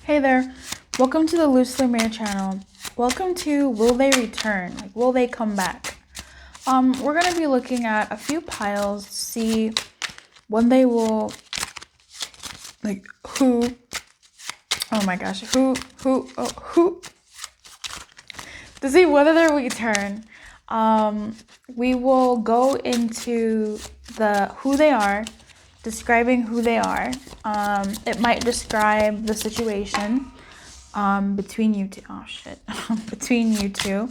Hey there, welcome to the Lumiere channel. Welcome to Will They Return? Like, will they come back? We're gonna be looking at a few piles to see when they will, like, who, oh my gosh, who, to see whether they return. We will go into the who they are, describing who they are. It might describe the situation between you two. Oh shit, between you two,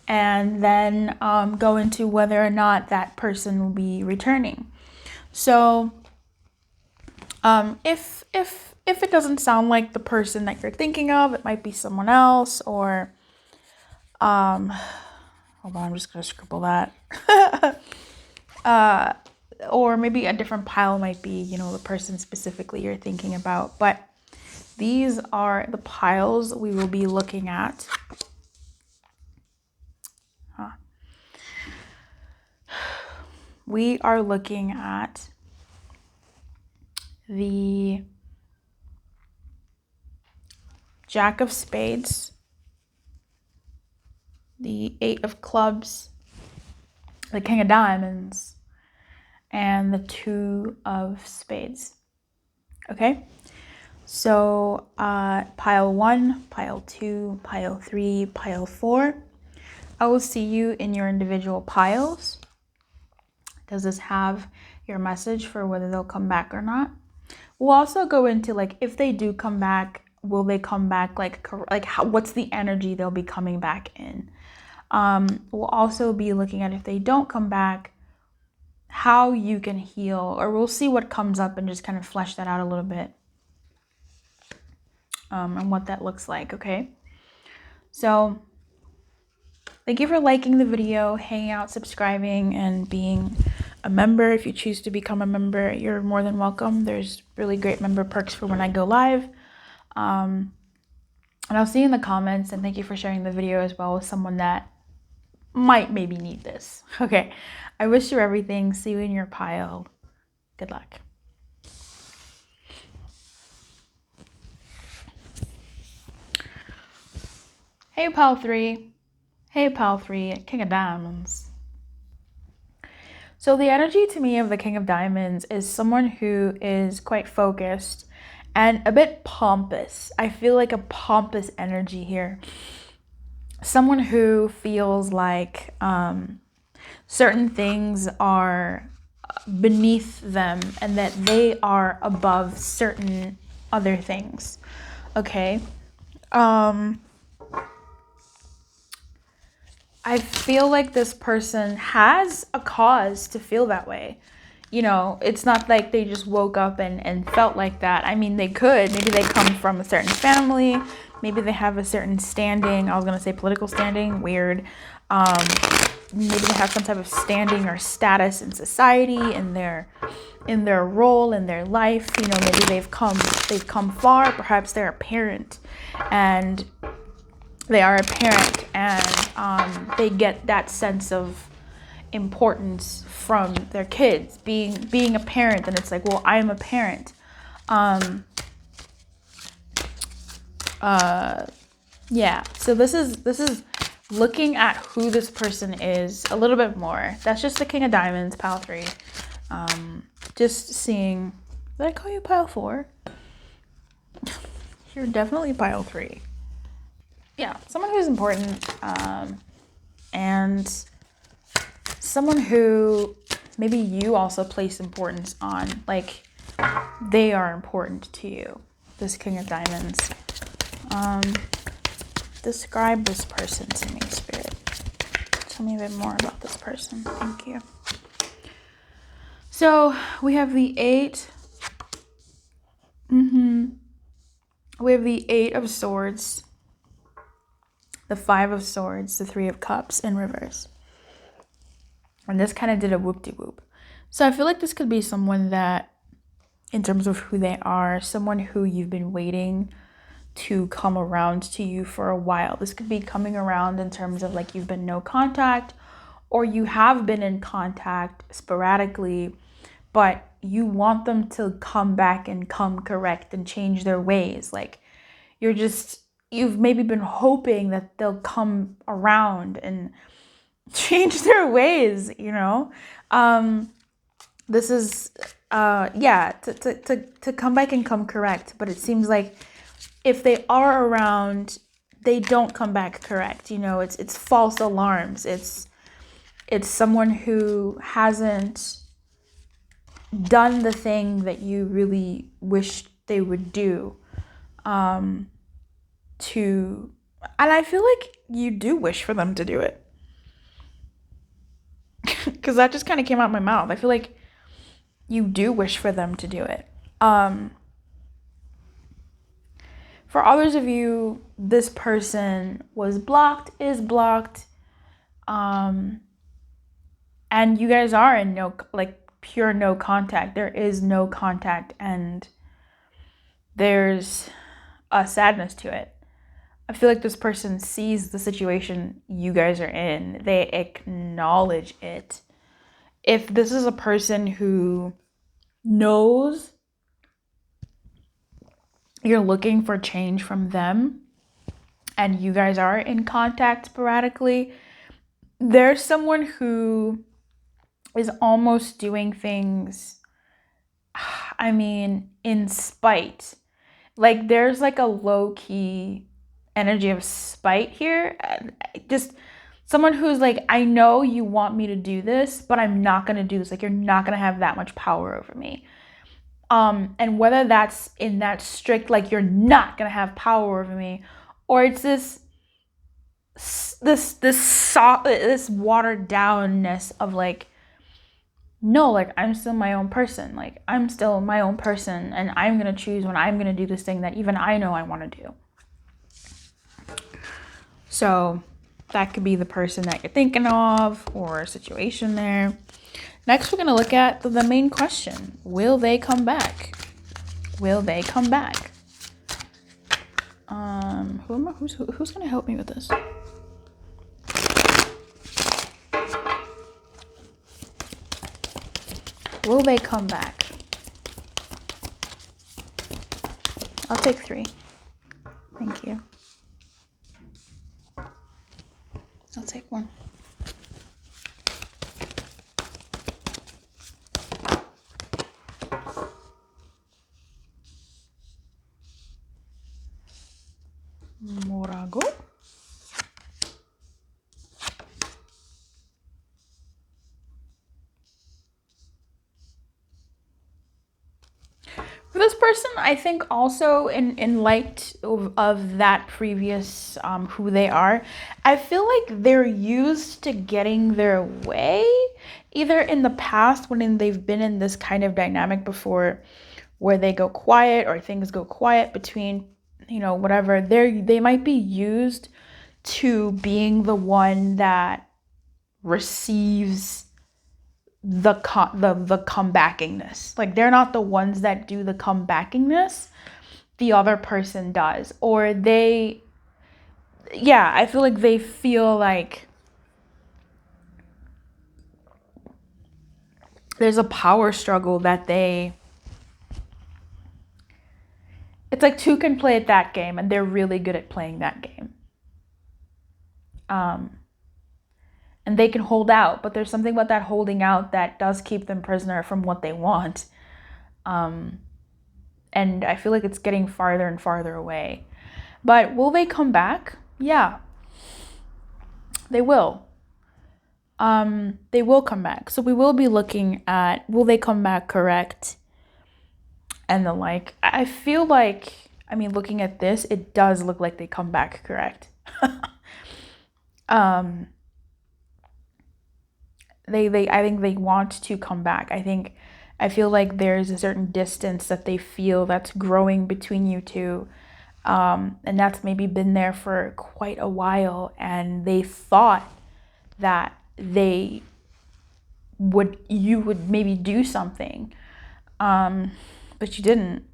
and then go into whether or not that person will be returning. So, if it doesn't sound like the person that you're thinking of, it might be someone else, or hold on, I'm just gonna scribble that. Or maybe a different pile might be, the person specifically you're thinking about. But these are the piles we will be looking at. We are looking at the Jack of Spades, the Eight of Clubs, the King of Diamonds, and the Two of Spades. Okay? So pile 1, pile 2, pile 3, pile 4. I will see you in your individual piles. Does this have your message for whether they'll come back or not? We'll also go into, like, if they do come back, will they come back, what's the energy they'll be coming back in? We'll also be looking at, if they don't come back, how you can heal, or we'll see what comes up and just kind of flesh that out a little bit, and what that looks like, okay? So thank you for liking the video, hanging out, subscribing, and being a member. If you choose to become a member, you're more than welcome. There's really great member perks for when I go live. And I'll see you in the comments, and thank you for sharing the video as well with someone that might maybe need this. Okay, I wish you everything. See you in your pile. Good luck. Hey, pile 3. Hey, pile 3, King of Diamonds. So the energy to me of the King of Diamonds is someone who is quite focused and a bit pompous. I feel like a pompous energy here. Someone who feels like certain things are beneath them and that they are above certain other things. Okay? I feel like this person has a cause to feel that way. It's not like they just woke up and felt like that. I mean, they could. Maybe they come from a certain family. Maybe they have a certain standing. I was going to say political standing. Weird. Maybe they have some type of standing or status in society, in their role, in their life. Maybe they've come far. Perhaps they're a parent, and they get that sense of importance from their kids being a parent, and it's like, well, I am a parent. Yeah, so this is looking at who this person is a little bit more. That's just the King of Diamonds, pile 3. Just seeing, did I call you pile 4? You're definitely pile 3. Yeah, someone who's important, and someone who maybe you also place importance on, like they are important to you. This King of Diamonds. Describe this person to me, Spirit. Tell me a bit more about this person. Thank you. So we have the 8. We have the 8 of Swords, the 5 of Swords, the 3 of Cups in reverse. And this kind of did a whoop-de-whoop. So I feel like this could be someone that, in terms of who they are, someone who you've been waiting to come around to you for a while. This could be coming around in terms of, like, you've been no contact, or you have been in contact sporadically, but you want them to come back and come correct and change their ways. Like, you've maybe been hoping that they'll come around and change their ways, you know? This is, to come back and come correct. But it seems like if they are around, they don't come back correct. You know, it's false alarms. It's someone who hasn't done the thing that you really wish they would do. And I feel like you do wish for them to do it. Because that just kind of came out of my mouth. I feel like you do wish for them to do it. For others of you, this person was blocked, is blocked, and you guys are in pure no contact. There is no contact, and there's a sadness to it. I feel like this person sees the situation you guys are in. They acknowledge it. If this is a person who knows you're looking for change from them and you guys are in contact sporadically, there's someone who is almost doing things, in spite. Like there's like a low-key energy of spite here. Just someone who's like, I know you want me to do this, but I'm not going to do this. Like, you're not going to have that much power over me. And whether that's in that strict, like, you're not going to have power over me, or it's this watered downness of like, no, like, I'm still my own person. Like, I'm still my own person, and I'm going to choose when I'm going to do this thing that even I know I want to do. So that could be the person that you're thinking of, or a situation there. Next, we're going to look at the main question. Will they come back? Will they come back? Who's going to help me with this? Will they come back? I'll take 3. Thank you. I'll take 1. Morago. For this person, I think also in light of that previous who they are, I feel like they're used to getting their way, either in the past when they've been in this kind of dynamic before where they go quiet or things go quiet between, whatever. They might be used to being the one that receives the comebackingness. Like, they're not the ones that do the comebackingness. The other person does. Or I feel like they feel like there's a power struggle that it's like two can play at that game, and they're really good at playing that game. And they can hold out, but there's something about that holding out that does keep them prisoner from what they want. And I feel like it's getting farther and farther away. But will they come back? Yeah, they will. They will come back. So we will be looking at, will they come back correct? And the like. I feel like, looking at this, it does look like they come back correct. I think they want to come back. I feel like there's a certain distance that they feel that's growing between you two. And that's maybe been there for quite a while, and they thought that you would maybe do something. But you didn't.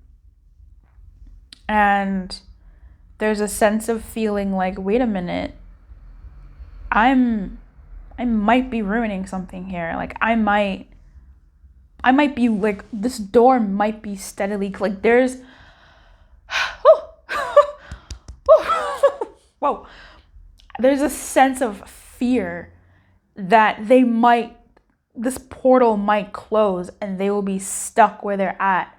And there's a sense of feeling like, wait a minute, I might be ruining something here. Like, I might be like, this door might be steadily, like, there's, whoa, there's a sense of fear that this portal might close and they will be stuck where they're at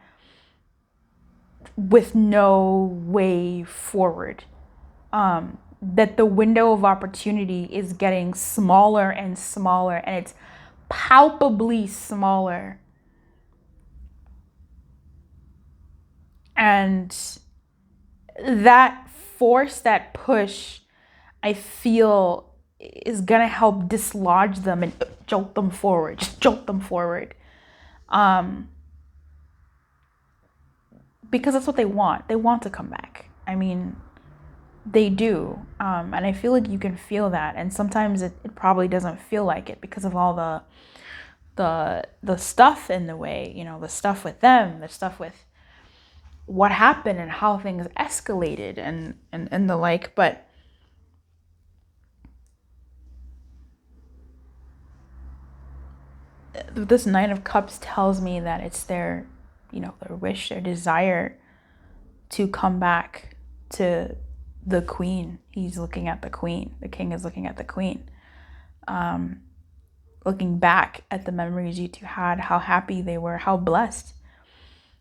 with no way forward. That the window of opportunity is getting smaller and smaller, and it's palpably smaller. And that force, that push, I feel is gonna help dislodge them and jolt them forward. Just jolt them forward. Because that's what they want. They want to come back. I mean, they do. And I feel like you can feel that. And sometimes it probably doesn't feel like it because of all the stuff in the way, you know, the stuff with them, the stuff with what happened and how things escalated and the like. But this Nine of Cups tells me that it's their, you know, their wish, their desire to come back to the Queen. He's looking at the Queen. The King is looking at the Queen. Looking back at the memories you two had, how happy they were, how blessed,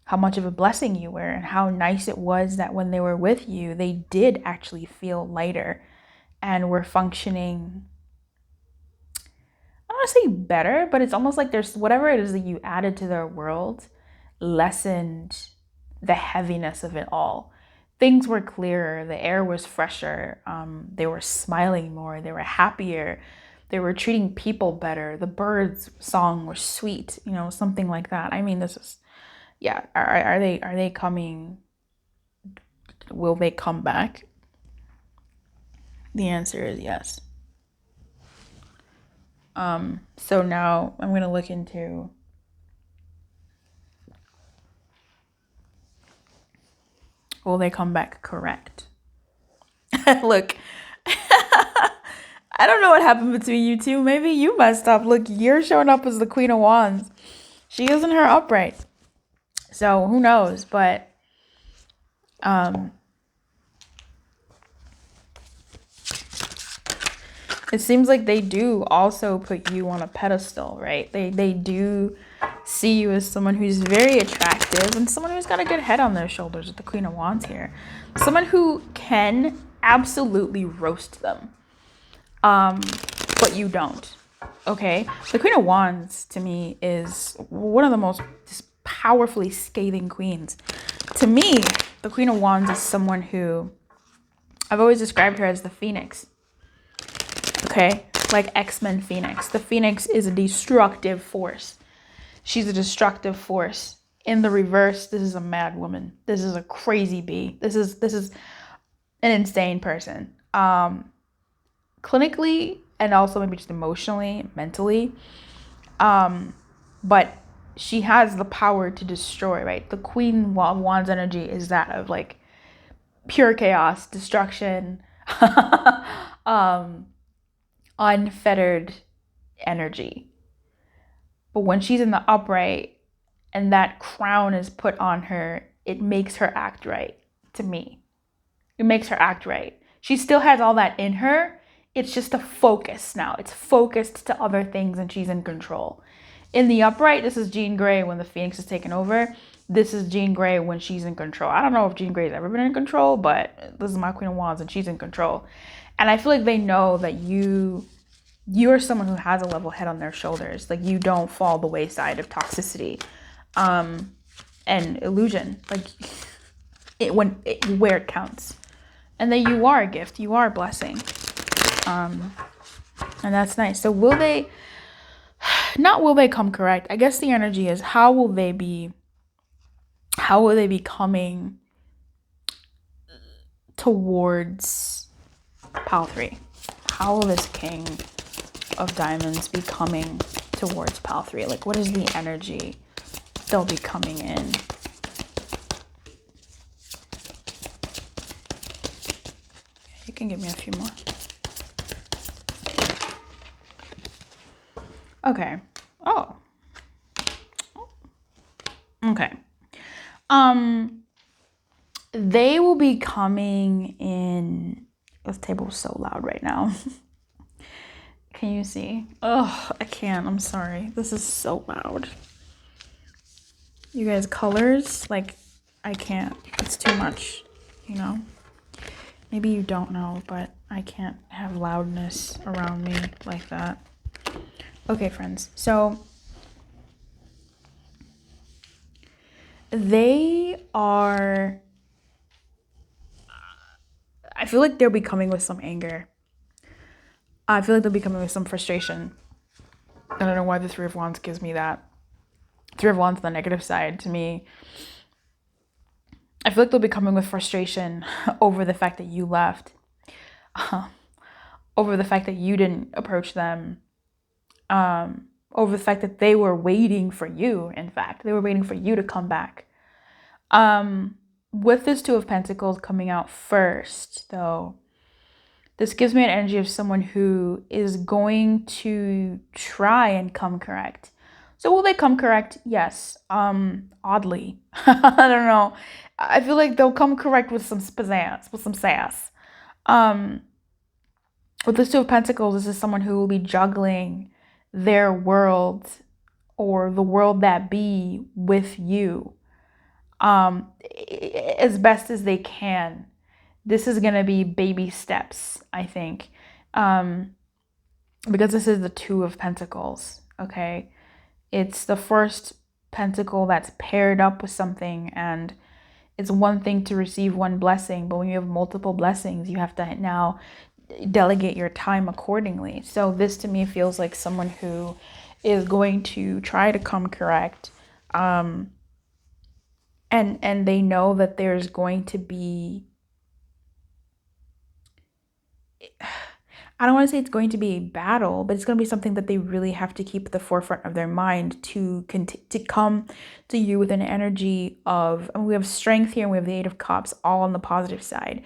how much of a blessing you were, and how nice it was that when they were with you, they did actually feel lighter and were functioning, I don't want to say better, but it's almost like there's whatever it is that you added to their world lessened the heaviness of it all. Things were clearer, the air was fresher, they were smiling more, they were happier, they were treating people better, the birds' song was sweet, you know, something like that. I mean, this is, yeah, are they coming? Will they come back? The answer is yes. So now I'm going to look into will they come back correct? Look, I don't know what happened between you two. Maybe you messed up. Look, you're showing up as the Queen of Wands. She is in her upright. So who knows? But it seems like they do also put you on a pedestal, right? They do see you as someone who's very attractive and someone who's got a good head on their shoulders with the Queen of Wands here. Someone who can absolutely roast them. But you don't. Okay? The Queen of Wands to me is one of the most just powerfully scathing queens. To me, the Queen of Wands is someone who I've always described her as the Phoenix. Okay? Like X-Men Phoenix. The Phoenix is a destructive force. She's a destructive force. In the reverse, this is a mad woman. This is a crazy bee. This is an insane person. Clinically and also maybe just emotionally, mentally. But she has the power to destroy, right? The Queen of Wands energy is that of like pure chaos, destruction, unfettered energy. But when she's in the upright and that crown is put on her, it makes her act right to me. It makes her act right. She still has all that in her. It's just a focus now. It's focused to other things and she's in control. In the upright, this is Jean Grey when the Phoenix is taken over. This is Jean Grey when she's in control. I don't know if Jean Grey's ever been in control, but this is my Queen of Wands and she's in control. And I feel like they know that you're someone who has a level head on their shoulders. Like you don't fall the wayside of toxicity and illusion. Like where it counts. And that you are a gift. You are a blessing. And that's nice. So will they come correct? I guess the energy is how will they be coming towards pile 3? How will this King of Diamonds be coming towards pile 3? Like what is the energy they'll be coming in? You can give me a few more. Okay. Oh. Okay. They will be coming in This table is so loud right now. Can you see? Oh, I can't. I'm sorry. This is so loud. You guys, colors, like, I can't. It's too much, you know? Maybe you don't know, but I can't have loudness around me like that. Okay, friends. So they are... I feel like they'll be coming with some anger. I feel like they'll be coming with some frustration. I don't know why the Three of Wands gives me that. Three of Wands, the negative side, to me, I feel like they'll be coming with frustration over the fact that you left, over the fact that you didn't approach them, over the fact that they were waiting for you. In fact, they were waiting for you to come back. With this Two of Pentacles coming out first, though, this gives me an energy of someone who is going to try and come correct. So will they come correct? Yes. Oddly. I don't know. I feel like they'll come correct with some pizzazz, with some sass. With this Two of Pentacles, this is someone who will be juggling their world or the world that be with you as best as they can. This is going to be baby steps, I think, because this is the Two of Pentacles, okay? It's the first pentacle that's paired up with something, and it's one thing to receive one blessing, but when you have multiple blessings, you have to now delegate your time accordingly. So this to me feels like someone who is going to try to come correct, and they know that there's going to be, I don't want to say it's going to be a battle, but it's going to be something that they really have to keep at the forefront of their mind to come to you with an energy of, and we have strength here, and we have the Eight of Cups all on the positive side,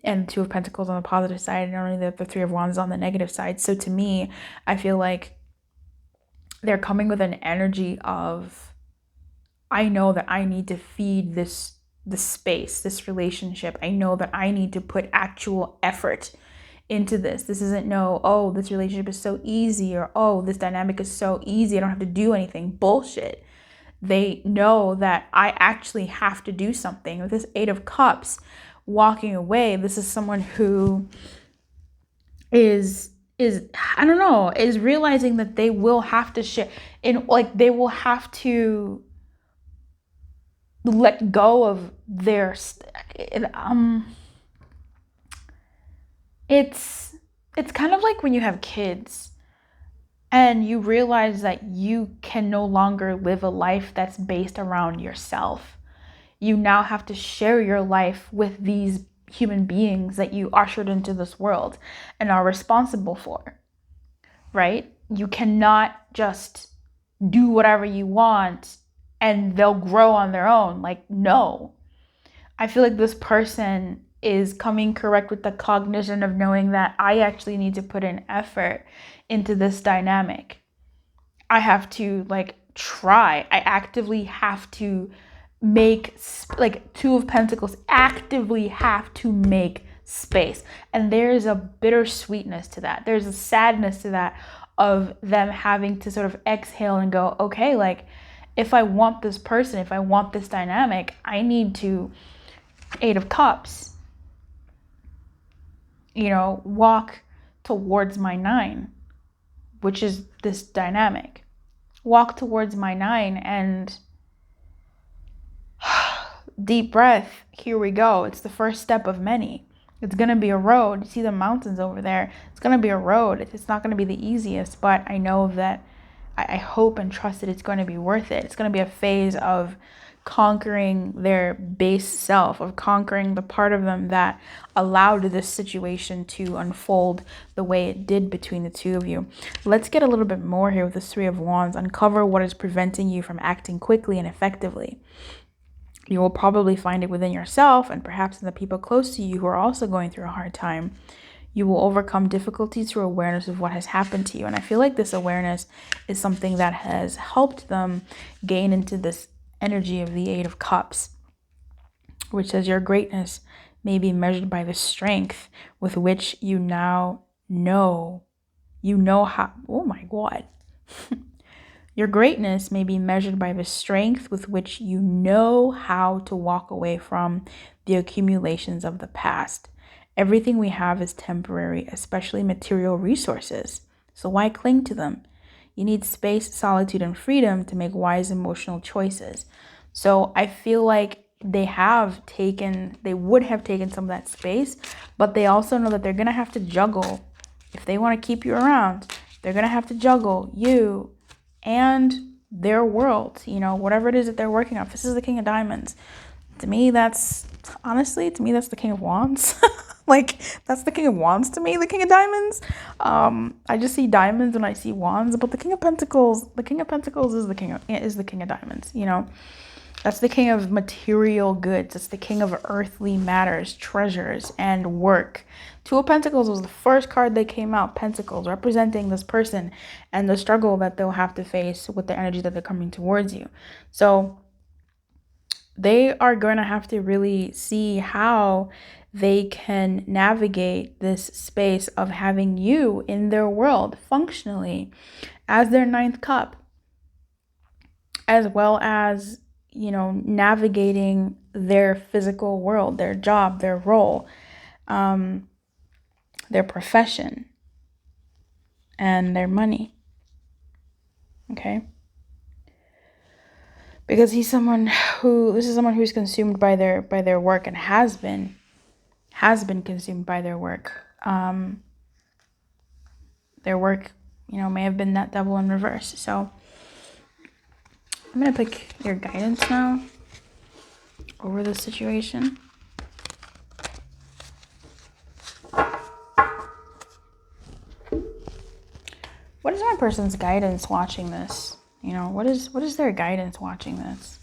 and Two of Pentacles on the positive side, and only the Three of Wands on the negative side. So to me, I feel like they're coming with an energy of, I know that I need to feed this space, this relationship. I know that I need to put actual effort into this. This isn't oh, this relationship is so easy, or oh, this dynamic is so easy, I don't have to do anything. Bullshit. They know that I actually have to do something. With this Eight of Cups walking away, this is someone who is I don't know, is realizing that they will have to share, and like they will have to let go of their it's kind of like when you have kids and you realize that you can no longer live a life that's based around yourself. You now have to share your life with these human beings that you ushered into this world and are responsible for, right? You cannot just do whatever you want and they'll grow on their own. Like, no. I feel like this person is coming correct with the cognition of knowing that I actually need to put an effort into this dynamic. I have to try. I actively have to make, like Two of Pentacles, actively have to make space. And there's a bittersweetness to that. There's a sadness to that, of them having to sort of exhale and go, okay, like if I want this person, if I want this dynamic, I need to, Eight of Cups, walk towards my 9, which is this dynamic. Walk towards my 9 and deep breath. Here we go. It's the first step of many. It's going to be a road. You see the mountains over there? It's going to be a road. It's not going to be the easiest, but I know that I hope and trust that it's going to be worth it. It's going to be a phase of conquering their base self, of conquering the part of them that allowed this situation to unfold the way it did between the two of you. Let's get a little bit more here with the Three of Wands. Uncover what is preventing you from acting quickly and effectively. You will probably find it within yourself and perhaps in the people close to you who are also going through a hard time. You will overcome difficulties through awareness of what has happened to you. And I feel like this awareness is something that has helped them gain into this energy of the Eight of Cups, which says your greatness may be measured by the strength with which you now know. How, oh my God. Your greatness may be measured by the strength with which you know how to walk away from the accumulations of the past. Everything we have is temporary, especially material resources. So why cling to them? You need space, solitude, and freedom to make wise emotional choices. So I feel like they would have taken some of that space, but they also know that they're going to have to juggle. If they want to keep you around, they're going to have to juggle you and their world, whatever it is that they're working on. This is the King of Diamonds. To me, that's the King of Wands. Like, that's the King of Wands to me, the King of Diamonds. I just see diamonds when I see wands, but the King of Pentacles is the King of Diamonds, That's the king of material goods. It's the king of earthly matters, treasures, and work. Two of Pentacles was the first card that came out. Pentacles, representing this person and the struggle that they'll have to face with the energy that they're coming towards you. So they are going to have to really see how they can navigate this space of having you in their world functionally as their ninth cup, as well as navigating their physical world, their job, their role, their profession, and their money. Okay? Because this is someone who's consumed by their work and has been consumed by their work. Their work, may have been that devil in reverse. So I'm going to pick your guidance now over this situation. What is my person's guidance watching this? What is their guidance watching this?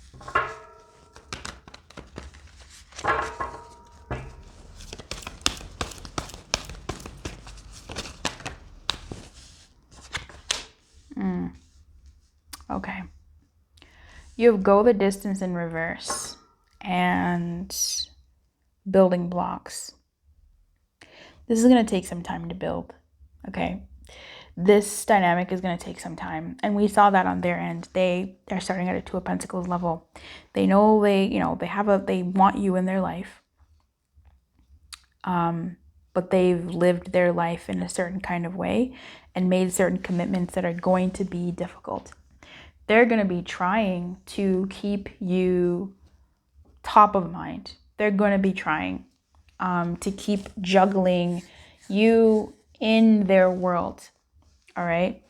Okay. You have go the distance in reverse and building blocks. This is going to take some time to build. Okay. This dynamic is going to take some time. And we saw that on their end. They are starting at a Two of Pentacles level. They know they want you in their life. But they've lived their life in a certain kind of way and made certain commitments that are going to be difficult. They're going to be trying to keep you top of mind. They're going to be trying to keep juggling you in their world. All right?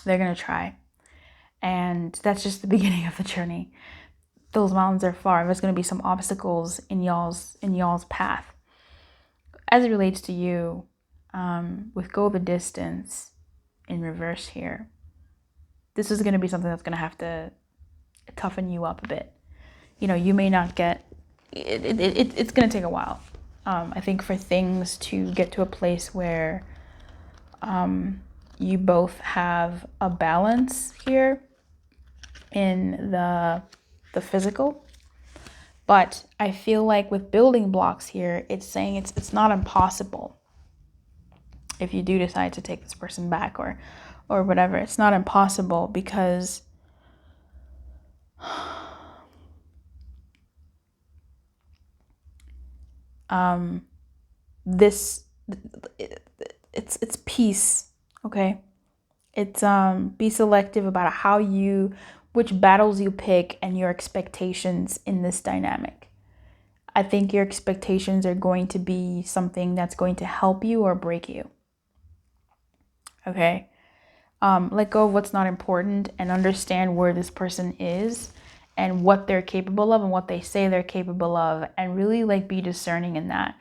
They're going to try. And that's just the beginning of the journey. Those mountains are far. There's going to be some obstacles in y'all's path. As it relates to you, with go the distance in reverse here, this is going to be something that's going to have to toughen you up a bit. You may not get it's going to take a while. I think for things to get to a place where you both have a balance here in the physical. But I feel like with building blocks here, it's saying it's not impossible. If you do decide to take this person back or whatever, it's not impossible because it's peace, okay? It's be selective about which battles you pick and your expectations in this dynamic. I think your expectations are going to be something that's going to help you or break you. Okay? Let go of what's not important and understand where this person is and what they're capable of and what they say they're capable of, and really be discerning in that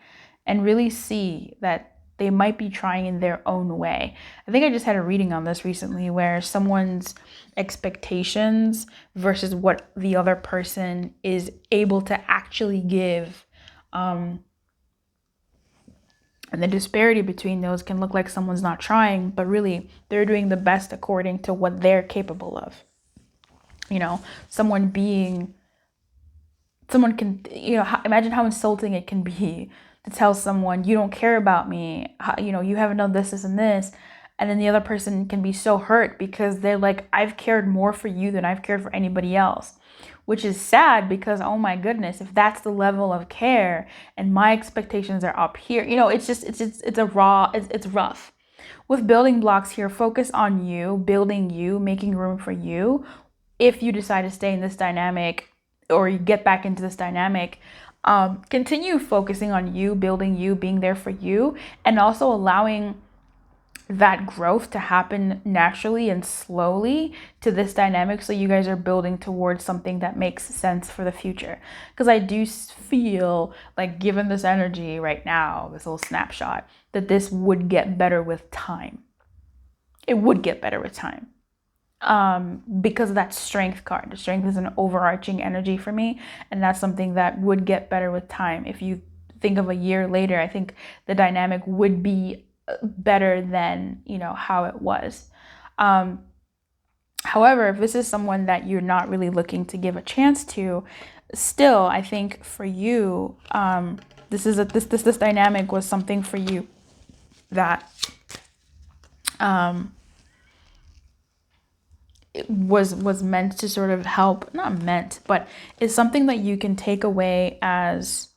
and really see that they might be trying in their own way. I think I just had a reading on this recently where someone's expectations versus what the other person is able to actually give, and the disparity between those can look like someone's not trying, but really they're doing the best according to what they're capable of. Someone being someone can, imagine how insulting it can be to tell someone, you don't care about me, you haven't done this and this. And then the other person can be so hurt because they're like, I've cared more for you than I've cared for anybody else. Which is sad because, oh my goodness, if that's the level of care and my expectations are up here, it's rough. With building blocks here, focus on you, building you, making room for you. If you decide to stay in this dynamic or you get back into this dynamic, continue focusing on you, building you, being there for you, and also allowing that growth to happen naturally and slowly to this dynamic, so you guys are building towards something that makes sense for the future. Because I do feel like, given this energy right now, this little snapshot, that this would get better with time. It would get better with time. Because of that strength card. The strength is an overarching energy for me, and that's something that would get better with time. If you think of a year later, I think the dynamic would be better than how it was. However, if this is someone that you're not really looking to give a chance to, still, I think for you, this dynamic was something for you that it was meant to sort of help, not meant, but is something that you can take away as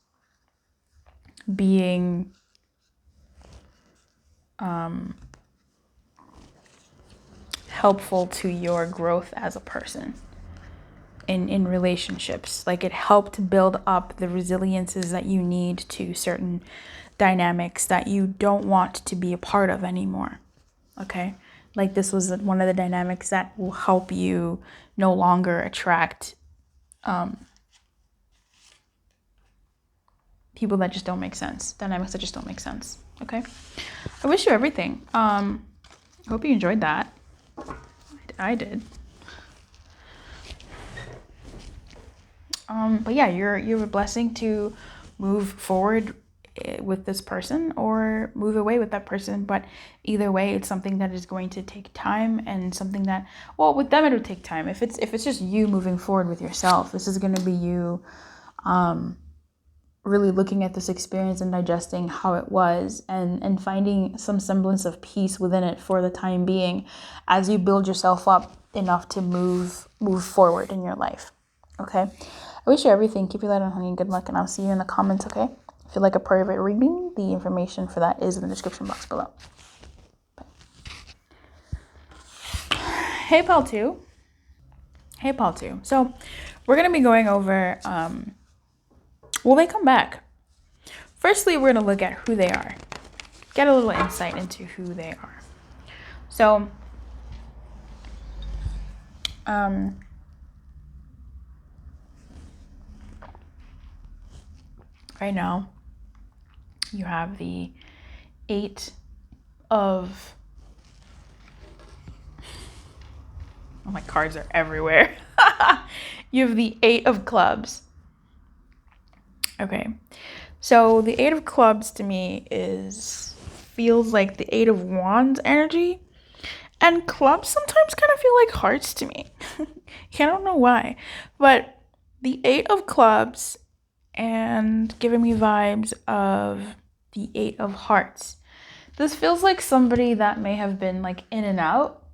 being helpful to your growth as a person in relationships. Like, it helped build up the resiliences that you need to certain dynamics that you don't want to be a part of anymore. Okay? Like, this was one of the dynamics that will help you no longer attract people that just don't make sense. Dynamics that just don't make sense. Okay? I wish you everything. Hope you enjoyed that. I did. But yeah, you're a blessing to move forward with this person or move away with that person. But either way, it's something that is going to take time, and something that, well, with them it would take time. If it's just you moving forward with yourself, this is going to be you really looking at this experience and digesting how it was, and finding some semblance of peace within it for the time being as you build yourself up enough to move forward in your life. Okay? I wish you everything. Keep your light on, honey. Good luck, and I'll see you in the comments, okay? If you'd like a private reading, the information for that is in the description box below. Bye. Hey, Pal 2. Hey, Pal 2. So, we're going to be going over... will they come back? Firstly, we're going to look at who they are. Get a little insight into who they are. So, right now, you have the 8 of... Oh, my cards are everywhere. You have the 8 of clubs. Okay, so the 8 of clubs to me feels like the 8 of wands energy, and clubs sometimes kind of feel like hearts to me. I don't know why, but the 8 of clubs and giving me vibes of the 8 of hearts. This feels like somebody that may have been like in and out.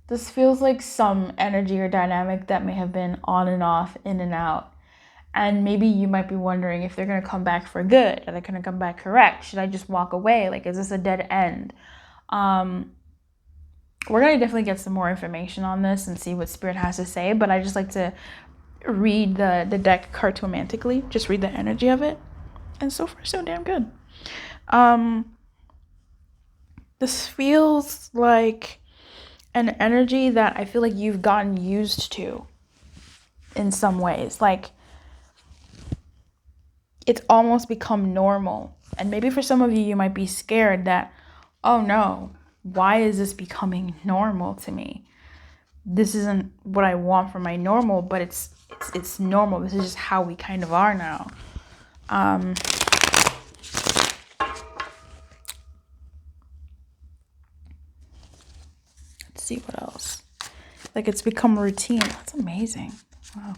This feels like some energy or dynamic that may have been on and off, in and out. And maybe you might be wondering if they're going to come back for good. Are they going to come back correct? Should I just walk away? Like, is this a dead end? We're going to definitely get some more information on this and see what Spirit has to say. But I just like to read the deck cartomantically. Just read the energy of it. And so far, so damn good. This feels like an energy that I feel like you've gotten used to in some ways. Like, it's almost become normal. And maybe for some of you, you might be scared that, oh no, why is this becoming normal to me? This isn't what I want for my normal, but it's normal. This is just how we kind of are now. Let's see what else. Like, it's become routine. That's amazing. Wow.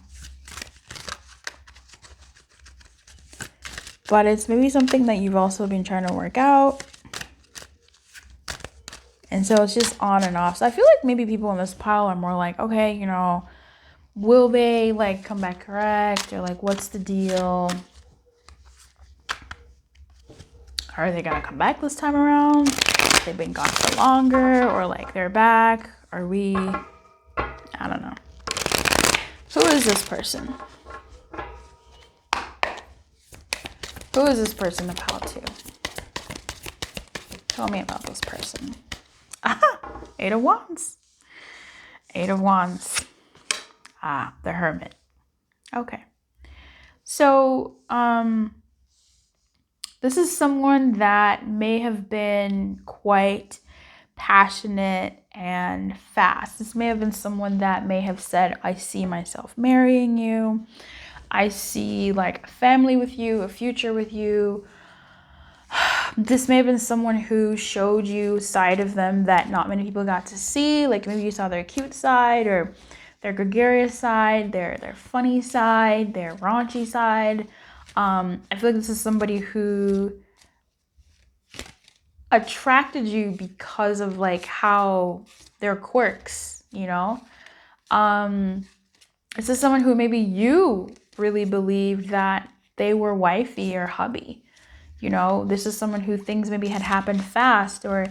but it's maybe something that you've also been trying to work out. And so it's just on and off. So I feel like maybe people in this pile are more like, okay, you know, will they like come back correct? Or like, what's the deal? Are they gonna come back this time around? They've been gone for longer, or like they're back. Are we, I don't know. Who is this person? Who is this person about to? Tell me about this person. Aha! 8 of Wands. 8 of Wands. Ah, the Hermit. Okay. So, this is someone that may have been quite passionate and fast. This may have been someone that may have said, I see myself marrying you. I see like a family with you, a future with you. This may have been someone who showed you a side of them that not many people got to see. Like maybe you saw their cute side or their gregarious side, their funny side, their raunchy side. I feel like this is somebody who attracted you because of like how their quirks, you know? This is someone who maybe you really believed that they were wifey or hubby. You know, this is someone who things maybe had happened fast, or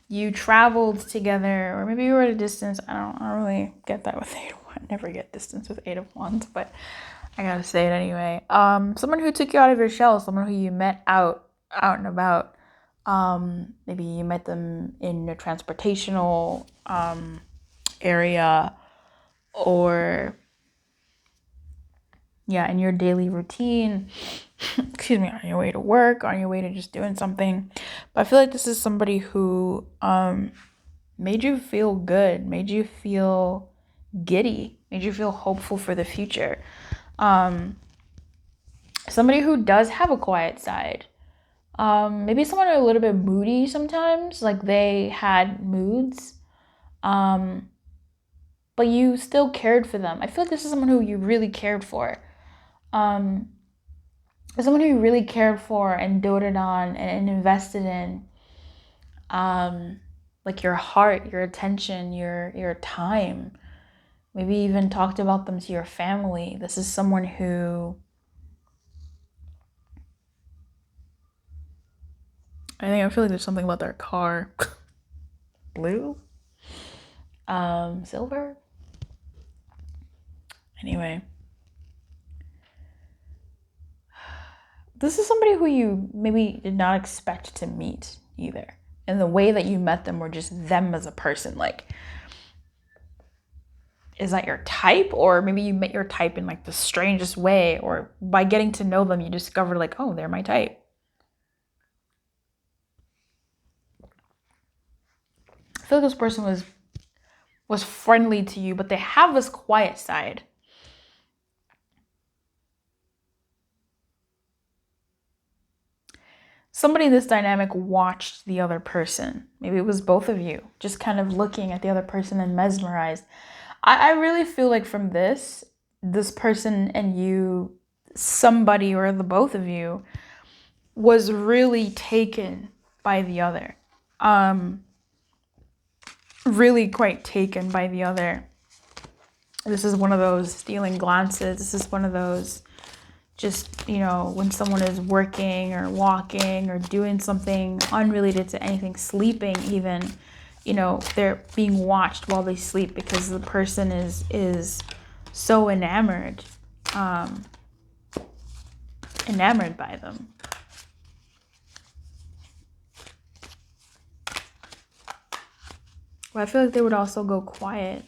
you traveled together, or maybe you were at a distance. I don't really get that with 8 of Wands. I never get distance with 8 of Wands, but I gotta say it anyway. Someone who took you out of your shell, someone who you met out and about. Maybe you met them in a transportational area, or yeah, in your daily routine. Excuse me, on your way to work, on your way to just doing something. But I feel like this is somebody who made you feel good, made you feel giddy, made you feel hopeful for the future. Somebody who does have a quiet side. Maybe someone a little bit moody sometimes, like they had moods. But you still cared for them. I feel like this is someone who you really cared for. Someone who you really cared for and doted on and invested in. Like your heart, your attention, your time. Maybe even talked about them to your family. This is someone who, I feel like there's something about their car. Blue? Silver? Anyway. This is somebody who you maybe did not expect to meet either. And the way that you met them were just them as a person. Like, is that your type? Or maybe you met your type in like the strangest way, or by getting to know them, you discovered like, oh, they're my type. I feel like this person was friendly to you, but they have this quiet side. Somebody in this dynamic watched the other person. Maybe it was both of you, just kind of looking at the other person and mesmerized. I really feel like from this person and you, somebody or the both of you, was really taken by the other. Really quite taken by the other. This is one of those stealing glances. This is one of those just, you know, when someone is working or walking or doing something unrelated to anything, sleeping even, you know, they're being watched while they sleep because the person is so enamored by them. But I feel like they would also go quiet.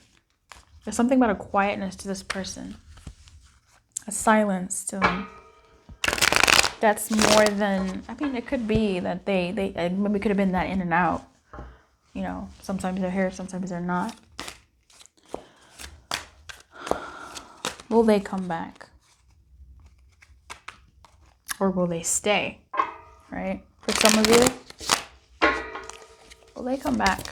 There's something about a quietness to this person. A silence to them. That's more than, I mean, it could be that they maybe could have been that in and out. You know, sometimes they're here, sometimes they're not. Will they come back? Or will they stay? Right? For some of you, will they come back?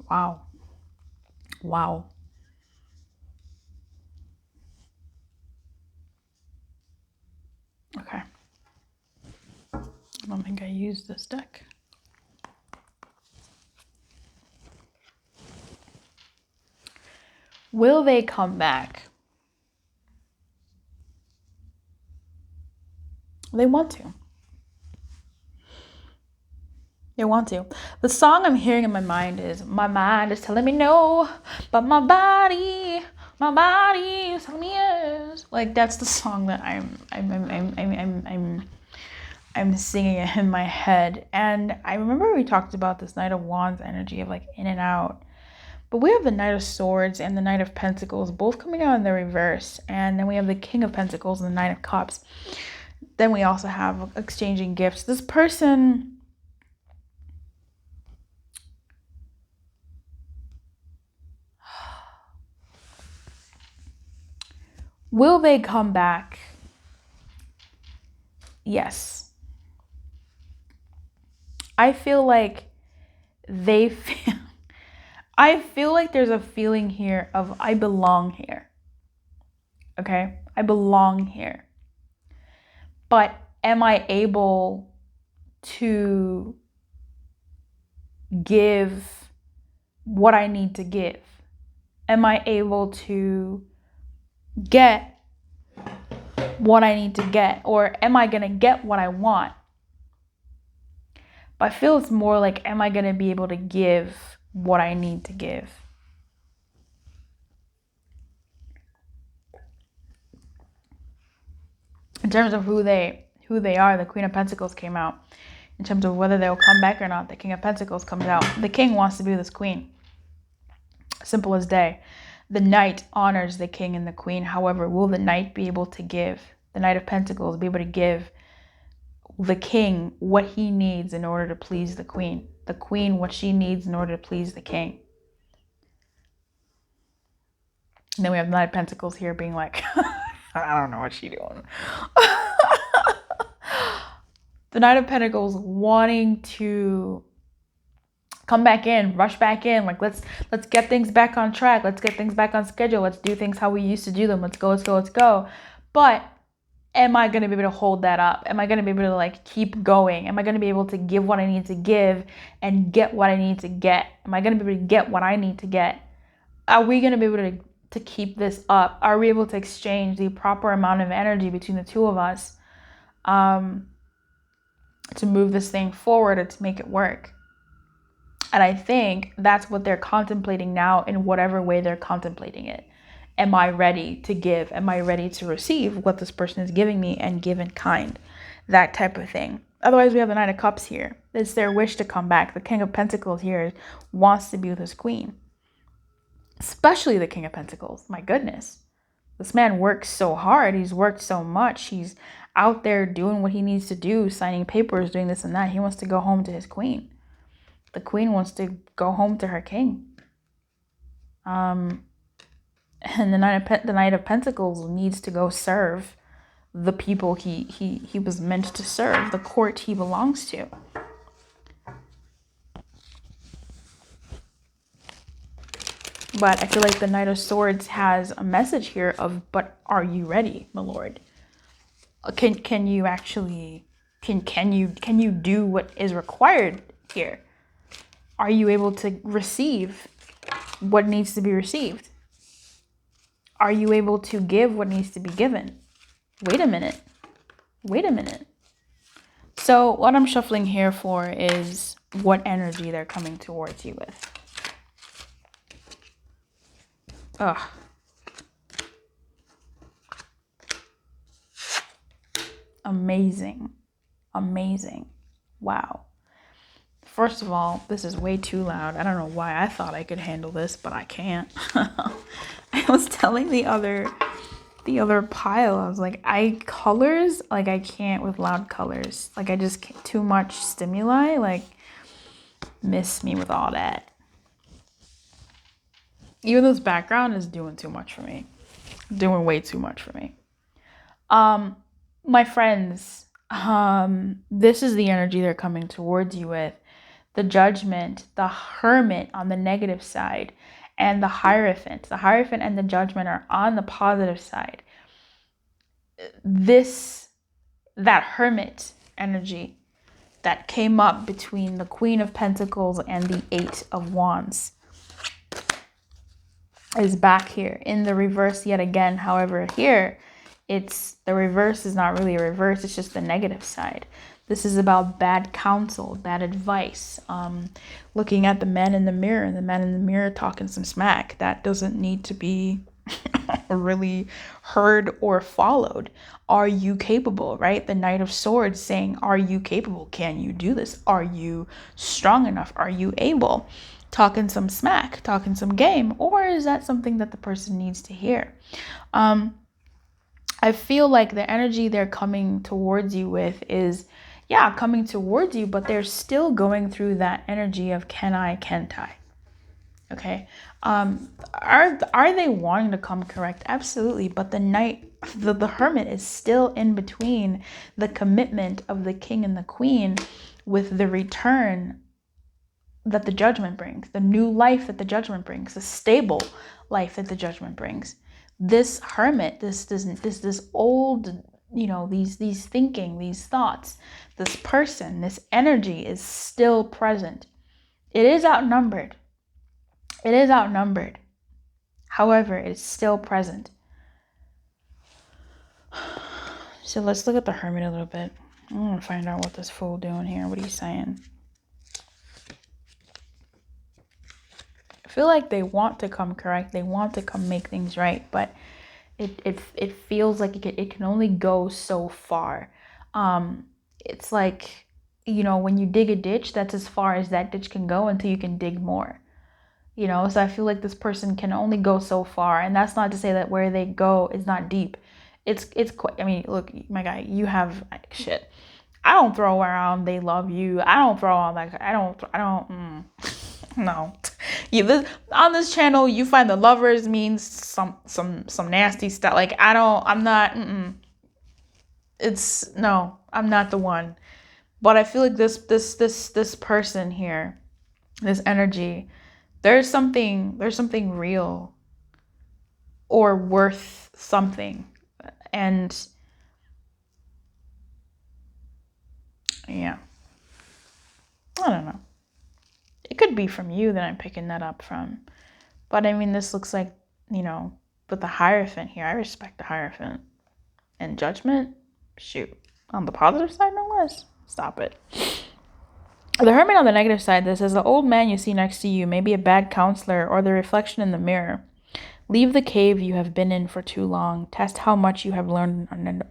Wow. Wow. Okay. I don't think I used this deck. Will they come back? They want to. They want to. The song I'm hearing in my mind is telling me no, but my body is telling me yes. Like that's the song that I'm singing it in my head. And I remember we talked about this Knight of Wands energy of like in and out. But we have the Knight of Swords and the Knight of Pentacles both coming out in the reverse. And then we have the King of Pentacles and the Knight of Cups. Then we also have exchanging gifts. This person, will they come back? Yes. I feel like I feel like there's a feeling here of I belong here. Okay? I belong here. But am I able to give what I need to give? Am I able to get what I need to get? Or am I going to get what I want? But I feel it's more like, am I going to be able to give what I need to give? In terms of who they are, the Queen of Pentacles came out. In terms of whether they'll come back or not, the King of Pentacles comes out. The King wants to be with this Queen. Simple as day. The Knight honors the King and the Queen. However, will the Knight be able to give, the Knight of Pentacles be able to give the King what he needs in order to please the Queen? The Queen what she needs in order to please the King? And then we have the Knight of Pentacles here being like, I don't know what she's doing. The Knight of Pentacles wanting to come back in, rush back in, like let's get things back on track, let's get things back on schedule, let's do things how we used to do them, let's go. But am I going to be able to hold that up? Am I going to be able to like keep going? Am I going to be able to give what I need to give and get what I need to get? Am I going to be able to get what I need to get? Are we going to be able to keep this up? Are we able to exchange the proper amount of energy between the two of us to move this thing forward and to make it work? And I think that's what they're contemplating now in whatever way they're contemplating it. Am I ready to give? Am I ready to receive what this person is giving me and give in kind? That type of thing. Otherwise, we have the Knight of Cups here. It's their wish to come back. The King of Pentacles here wants to be with his Queen. Especially the King of Pentacles. My goodness. This man works so hard. He's worked so much. He's out there doing what he needs to do, signing papers, doing this and that. He wants to go home to his Queen. The Queen wants to go home to her King. And the Knight of Pentacles needs to go serve the people he was meant to serve, the court he belongs to. But I feel like the Knight of Swords has a message here of, but are you ready, my lord? Can you actually can you do what is required here? Are you able to receive what needs to be received? Are you able to give what needs to be given? Wait a minute. So what I'm shuffling here for is what energy they're coming towards you with. Ugh. Amazing. Wow. First of all, this is way too loud. I don't know why I thought I could handle this, but I can't. I was telling the other pile, I was like, colors, like I can't with loud colors. Like I just can't, too much stimuli, like miss me with all that. Even this background is doing too much for me. Doing way too much for me. My friends, this is the energy they're coming towards you with. the Judgment, the Hermit on the negative side, and the Hierophant. The Hierophant and the Judgment are on the positive side. That Hermit energy that came up between the Queen of Pentacles and the Eight of Wands is back here in the reverse yet again. However, here it's the reverse is not really a reverse, it's just the negative side. This is about bad counsel, bad advice, looking at the man in the mirror, and the man in the mirror talking some smack that doesn't need to be really heard or followed. Are you capable, right? The Knight of Swords saying, are you capable? Can you do this? Are you strong enough? Are you able? Talking some smack, talking some game, or is that something that the person needs to hear? I feel like the energy they're coming towards you with is, yeah, coming towards you, but they're still going through that energy of can I, can't I? Okay. Are they wanting to come correct? Absolutely. But the Knight, the Hermit is still in between the commitment of the King and the Queen with the return that the Judgment brings, the new life that the Judgment brings, the stable life that the Judgment brings. This Hermit, this old, these thinking, these thoughts, this person, this energy is still present. It is outnumbered. It is outnumbered. However, it's still present. So let's look at the Hermit a little bit. I want to find out what this fool doing here. What are you saying? I feel like they want to come correct. They want to come make things right, but it feels like it can only go so far. It's like, when you dig a ditch, that's as far as that ditch can go until you can dig more. So I feel like this person can only go so far, and that's not to say that where they go is not deep. It's quite, look, my guy, you have shit. I don't throw around they love you. I don't throw on like I don't no. On this channel you find the lovers means some nasty stuff. Like I'm not I'm not the one. But I feel like this person here, this energy, there's something real or worth something. And yeah, I don't know. It could be from you that I'm picking that up from. But this looks like, with the Hierophant here, I respect the Hierophant. And Judgment, shoot. On the positive side, no less. Stop it. The Hermit on the negative side, this says, the old man you see next to you may be a bad counselor or the reflection in the mirror. Leave the cave you have been in for too long. Test how much you have learned and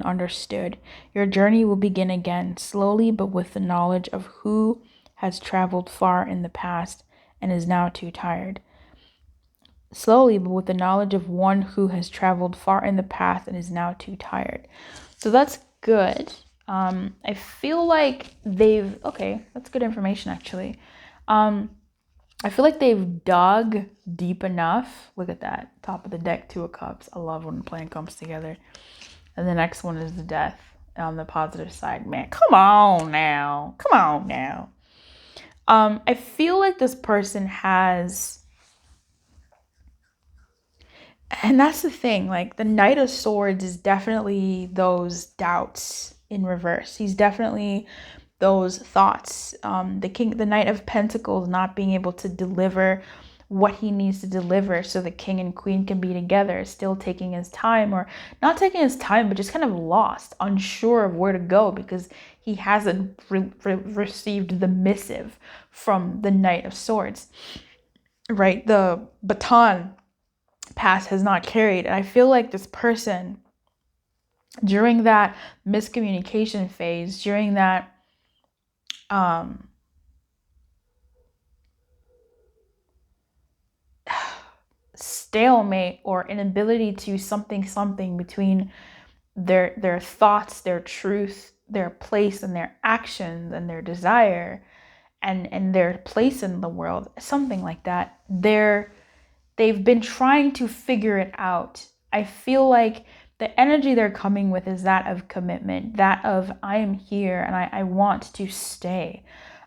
understood. Your journey will begin again, slowly but with the knowledge of who has traveled far in the past and is now too tired. Slowly but with the knowledge of one who has traveled far in the past and is now too tired. So that's good. I feel like that's good information actually. I feel like they've dug deep enough. Look at that. Top of the deck, Two of Cups. I love when the plan comes together. And the next one is the Death on the positive side. Man, come on now. I feel like this person has... And that's the thing. Like, the Knight of Swords is definitely those doubts in reverse. He's definitely... those thoughts, the Knight of Pentacles not being able to deliver what he needs to deliver so the King and Queen can be together, still taking his time, or not taking his time, but just kind of lost, unsure of where to go because he hasn't received the missive from the Knight of Swords, right? The baton pass has not carried. And I feel like this person, during that miscommunication phase, during that stalemate or inability to something between their thoughts, their truth, their place and their actions and their desire and their place in the world, something like that. They've been trying to figure it out. I feel like the energy they're coming with is that of commitment, that of I am here and I want to stay.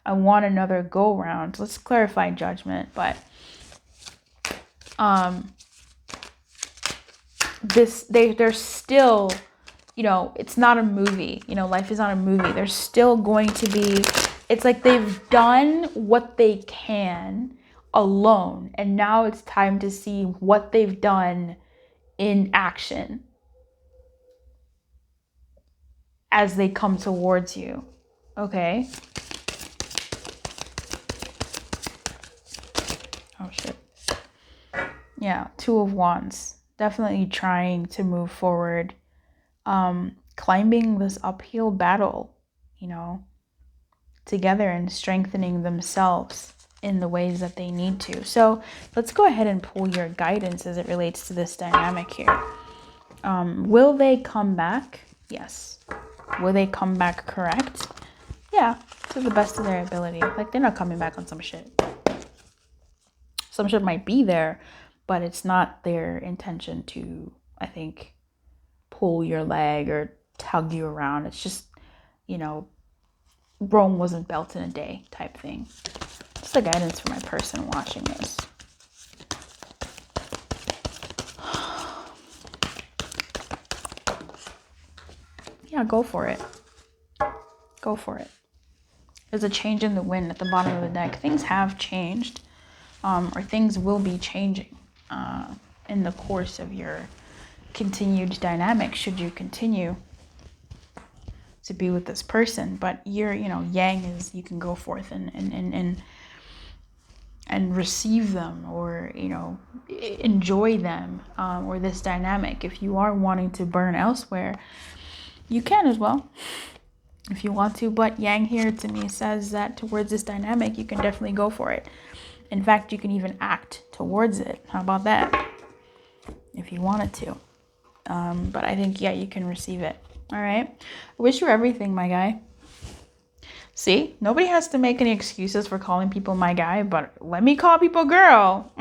I want another go round. Let's clarify Judgment, but they're still, it's not a movie. Life is not a movie. There's still going to be, it's like they've done what they can alone, and now it's time to see what they've done in action as they come towards you. Okay. Oh shit. Yeah, Two of Wands. Definitely trying to move forward. Climbing this uphill battle, together, and strengthening themselves in the ways that they need to. So let's go ahead and pull your guidance as it relates to this dynamic here. Will they come back? Yes. Will they come back correct? Yeah, to the best of their ability. Like, they're not coming back on some shit. Some shit might be there, but it's not their intention to, I think, pull your leg or tug you around. It's just, Rome wasn't built in a day type thing. What's the guidance for my person watching this? Yeah, go for it. Go for it. There's a change in the wind at the bottom of the deck. Things have changed, or things will be changing in the course of your continued dynamic, should you continue to be with this person. But you're, yang is, you can go forth and receive them, or enjoy them, or this dynamic. If you are wanting to burn elsewhere, you can as well, if you want to. But yang here to me says that towards this dynamic, you can definitely go for it. In fact, you can even act towards it. How about that? If you wanted to. But I think, yeah, you can receive it. All right. I wish you everything, my guy. See, nobody has to make any excuses for calling people my guy, but let me call people girl.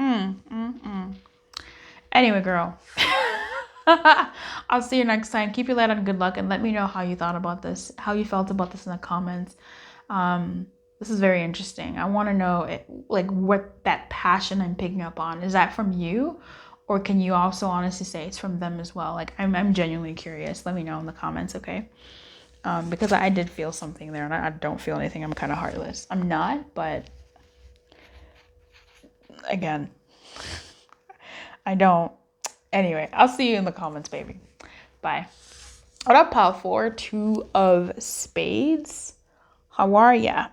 Anyway, girl. I'll see you next time. Keep your light on, good luck, and let me know how you thought about this, how you felt about this in the comments. This is very interesting. I want to know what that passion I'm picking up on, is that from you, or can you also honestly say it's from them as well? Like, I'm genuinely curious. Let me know in the comments, okay? Because I did feel something there, and I don't feel anything. I'm kind of heartless. I'm not, but again, I don't. Anyway, I'll see you in the comments, baby. Bye. What up, pile 4? Two of Spades. How are ya?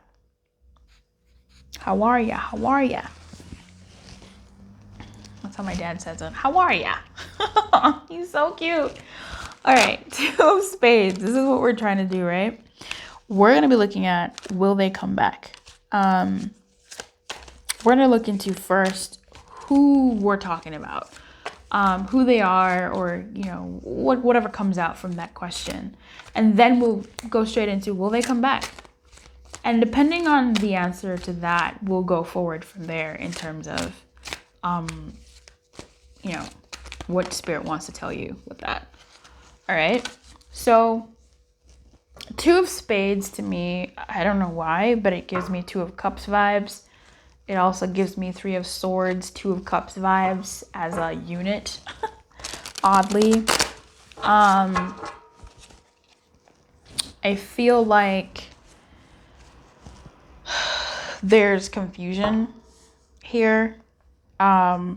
How are ya? How are ya? That's how my dad says it. How are ya? He's so cute. All right, Two of Spades. This is what we're trying to do, right? We're going to be looking at, will they come back? We're going to look into first who we're talking about. Who they are, or whatever comes out from that question, and then we'll go straight into, will they come back? And depending on the answer to that, we'll go forward from there in terms of what spirit wants to tell you with that. All right, so Two of Spades to me, I don't know why, but it gives me Two of Cups vibes. It also gives me Three of Swords, Two of Cups vibes as a unit, oddly. I feel like there's confusion here,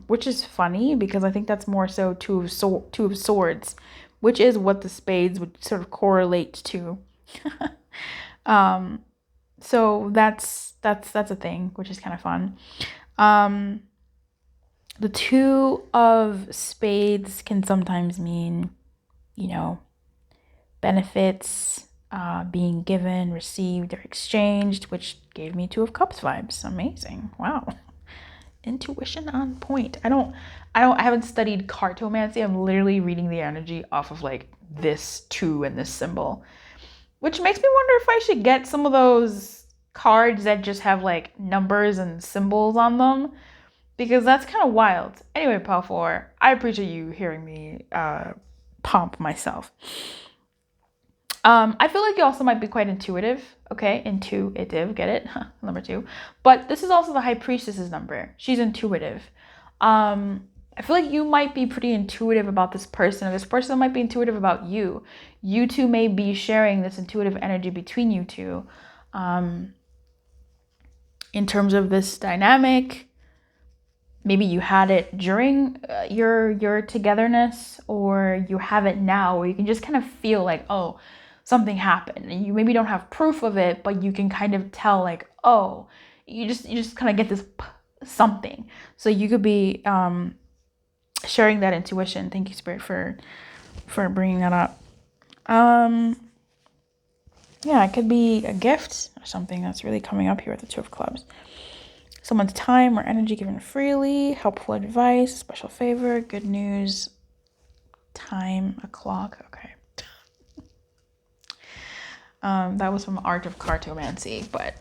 which is funny because I think that's more so Two of Swords, which is what the Spades would sort of correlate to. So that's a thing, which is kind of fun. The Two of Spades can sometimes mean, benefits, being given, received, or exchanged, which gave me Two of Cups vibes. Amazing. Wow. Intuition on point. I haven't studied cartomancy. I'm literally reading the energy off of like this two and this symbol, which makes me wonder if I should get some of those cards that just have like numbers and symbols on them, because that's kind of wild. Anyway, Pal 4, I appreciate you hearing me pump myself. I feel like you also might be quite intuitive. Okay, intuitive, get it? Number 2. But this is also the High Priestess's number. She's intuitive. I feel like you might be pretty intuitive about this person, or this person might be intuitive about you. You two may be sharing this intuitive energy between you two. In terms of this dynamic, maybe you had it during your togetherness, or you have it now, where you can just kind of feel like, oh, something happened, and you maybe don't have proof of it, but you can kind of tell, like, oh, you just kind of get this something. So you could be sharing that intuition. Thank you, Spirit, for bringing that up. Yeah, it could be a gift or something that's really coming up here with the 2 of Clubs. Someone's time or energy given freely, helpful advice, special favor, good news, time, a clock. Okay. That was from Art of Cartomancy, but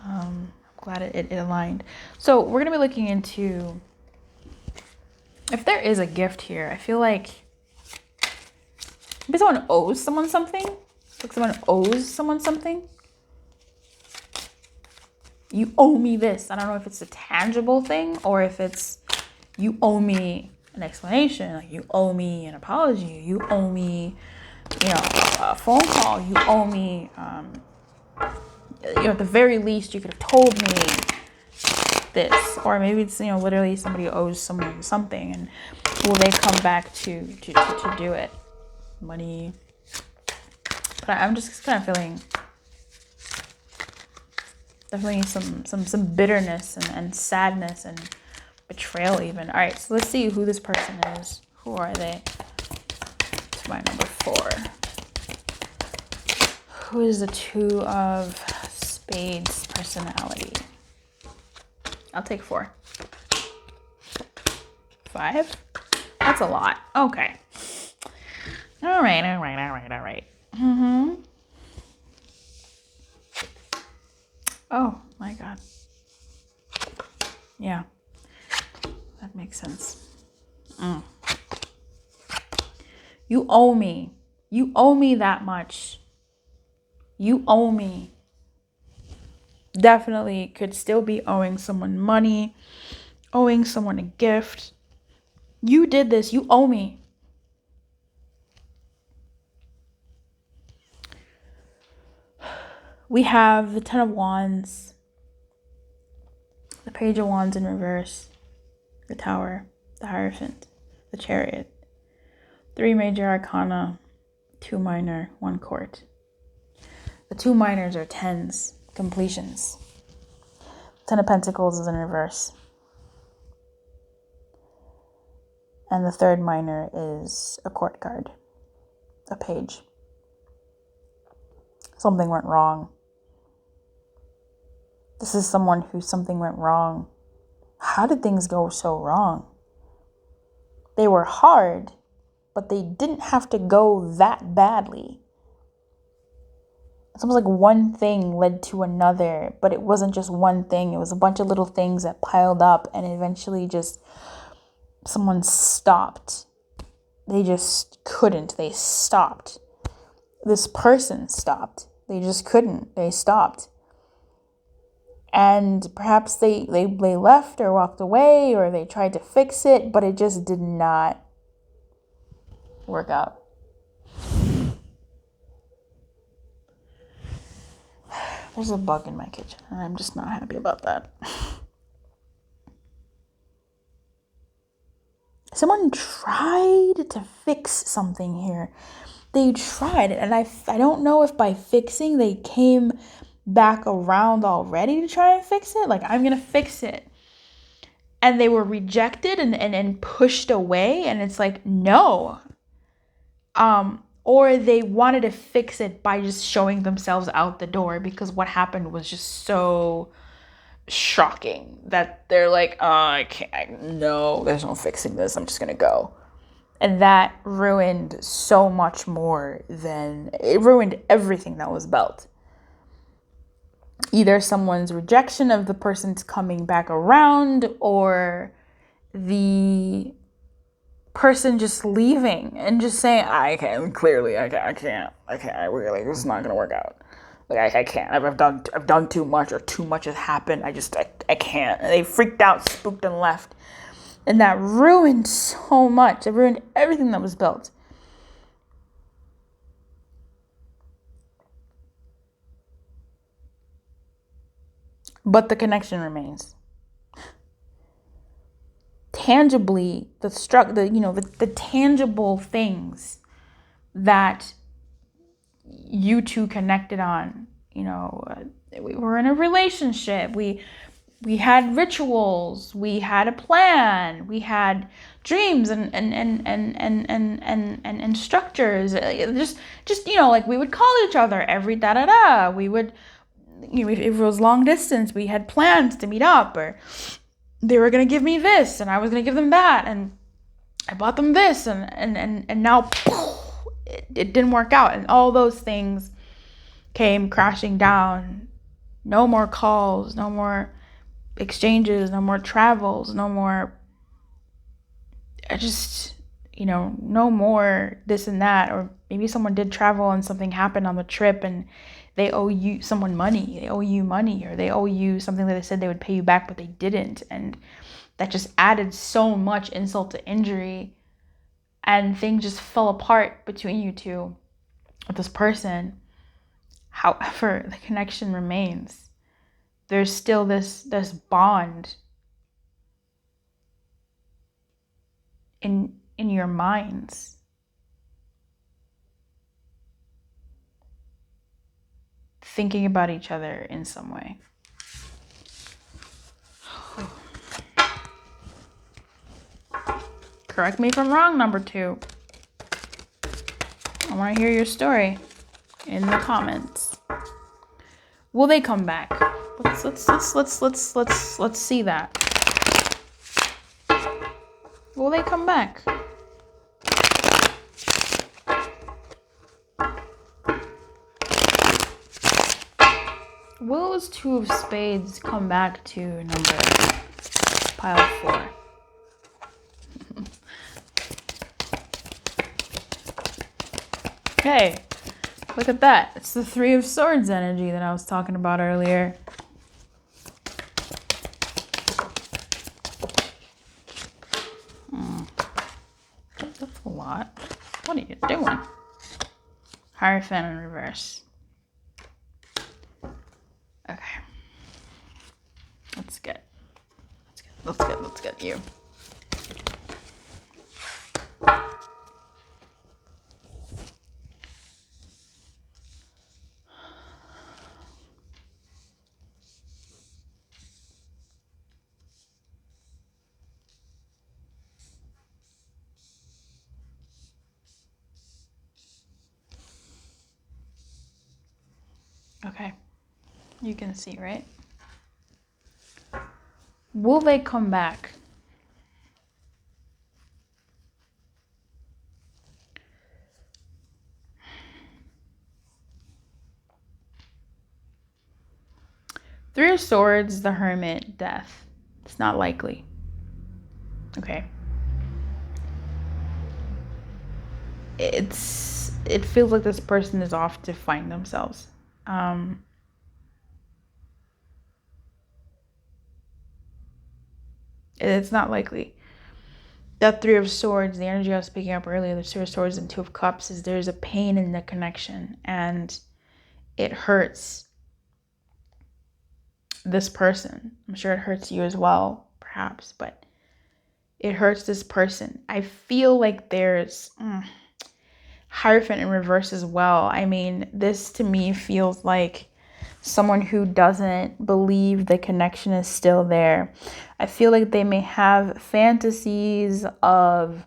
I'm glad it aligned. So we're going to be looking into if there is a gift here. I feel like maybe someone owes someone something. Like someone owes someone something. You owe me this. I don't know if it's a tangible thing or if it's you owe me an explanation. Like you owe me an apology. You owe me, a phone call. You owe me, at the very least, you could have told me this. Or maybe it's, literally somebody owes someone something, and will they come back to do it? Money. But I'm just kind of feeling definitely some bitterness and sadness and betrayal even. All right, so let's see who this person is. Who are they? It's my number 4. Who is the 2 of Spades personality? I'll take 4. 5? That's a lot. Okay. All right. Oh my God. Yeah, that makes sense. You owe me. You owe me that much. You owe me. Definitely could still be owing someone money, owing someone a gift. You did this. You owe me. We have the 10 of Wands, the Page of Wands in reverse, the Tower, the Hierophant, the Chariot, 3 major arcana, 2 minor, 1 court. The 2 minors are 10s, completions. 10 of Pentacles is in reverse. And the 3rd minor is a court card, a page. Something went wrong. This is someone who something went wrong. How did things go so wrong? They were hard, but they didn't have to go that badly. It's almost like one thing led to another, but it wasn't just one thing. It was a bunch of little things that piled up, and eventually just someone stopped. They just couldn't. They stopped. This person stopped. They just couldn't. They stopped. And perhaps they left or walked away, or they tried to fix it, but it just did not work out. There's a bug in my kitchen, and I'm just not happy about that. Someone tried to fix something here. They tried, and I don't know if by fixing they came back around already to try and fix it. Like, I'm gonna fix it. And they were rejected and pushed away, and it's like, no. Or they wanted to fix it by just showing themselves out the door, because what happened was just so shocking that they're like, oh, I can't, no, there's no fixing this, I'm just gonna go. And that ruined so much more than, it ruined everything that was built. Either someone's rejection of the person's coming back around, or the person just leaving and just saying, I can't, clearly, I can't, I really, it's not gonna work out. Like, I can't, I've done too much, or too much has happened, I can't. And they freaked out, spooked, and left. And that ruined so much. It ruined everything that was built. But the connection remains. Tangibly, the tangible things that you two connected on. We were in a relationship. We had rituals. We had a plan. We had dreams and structures. Just like we would call each other every da. We would, if it was long distance, we had plans to meet up, or they were gonna give me this and I was gonna give them that, and I bought them this, and now it didn't work out, and all those things came crashing down. No more calls, no more exchanges, no more travels, no more no more this and that. Or maybe someone did travel and something happened on the trip and they owe you money, or they owe you something that they said they would pay you back but they didn't, and that just added so much insult to injury, and things just fell apart between you two with this person. However, the connection remains. There's still this bond in your minds. Thinking about each other in some way. Correct me if I'm wrong, number 2. I want to hear your story in the comments. Will they come back? Let's see that. Will they come back? Will this 2 of spades come back to pile 4? Hey, look at that. It's the 3 of swords energy that I was talking about earlier. That's a lot. What are you doing? Hierophant in reverse. Okay. Let's get you. Okay. You can see, right? Will they come back? Three of Swords, the Hermit, Death. It's not likely. Okay. It feels like this person is off to find themselves. It's not likely. That 3 of Swords, the energy I was speaking up earlier, the 2 of Swords and 2 of Cups, is there's a pain in the connection, and it hurts this person. I'm sure it hurts you as well, perhaps, but it hurts this person. I feel like there's Hierophant in reverse as well. I mean, this to me feels like someone who doesn't believe the connection is still there. I feel like they may have fantasies of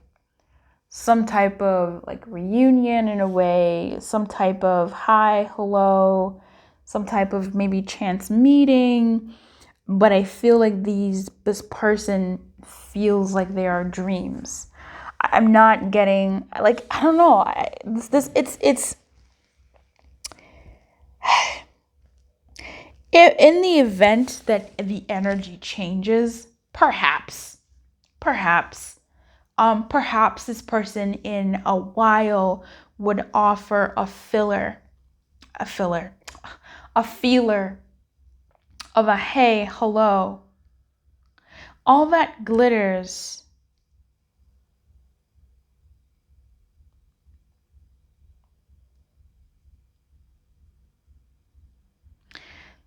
some type of like reunion in a way, some type of hi, hello, some type of maybe chance meeting. But I feel like this person feels like they are dreams. I'm not getting, like, I don't know. It's in the event that the energy changes, perhaps, Perhaps this person in a while would offer a feeler of a hey, hello. All that glitters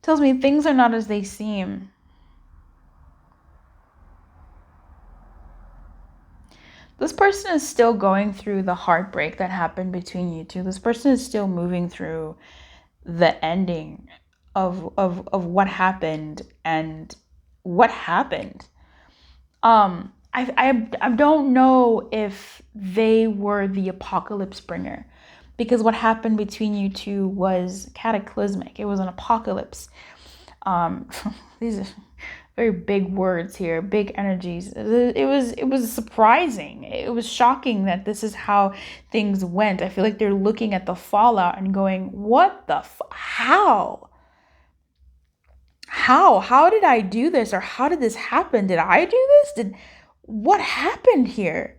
tells me things are not as they seem. This person is still going through the heartbreak that happened between you two. This person is still moving through the ending of what happened and what happened. I don't know if they were the apocalypse bringer, because what happened between you two was cataclysmic. It was an apocalypse. These are very big words here, big energies. It was surprising. It was shocking that this is how things went. I feel like they're looking at the fallout and going, "What the how? How did I do this? Or how did this happen? Did I do this? What happened here?"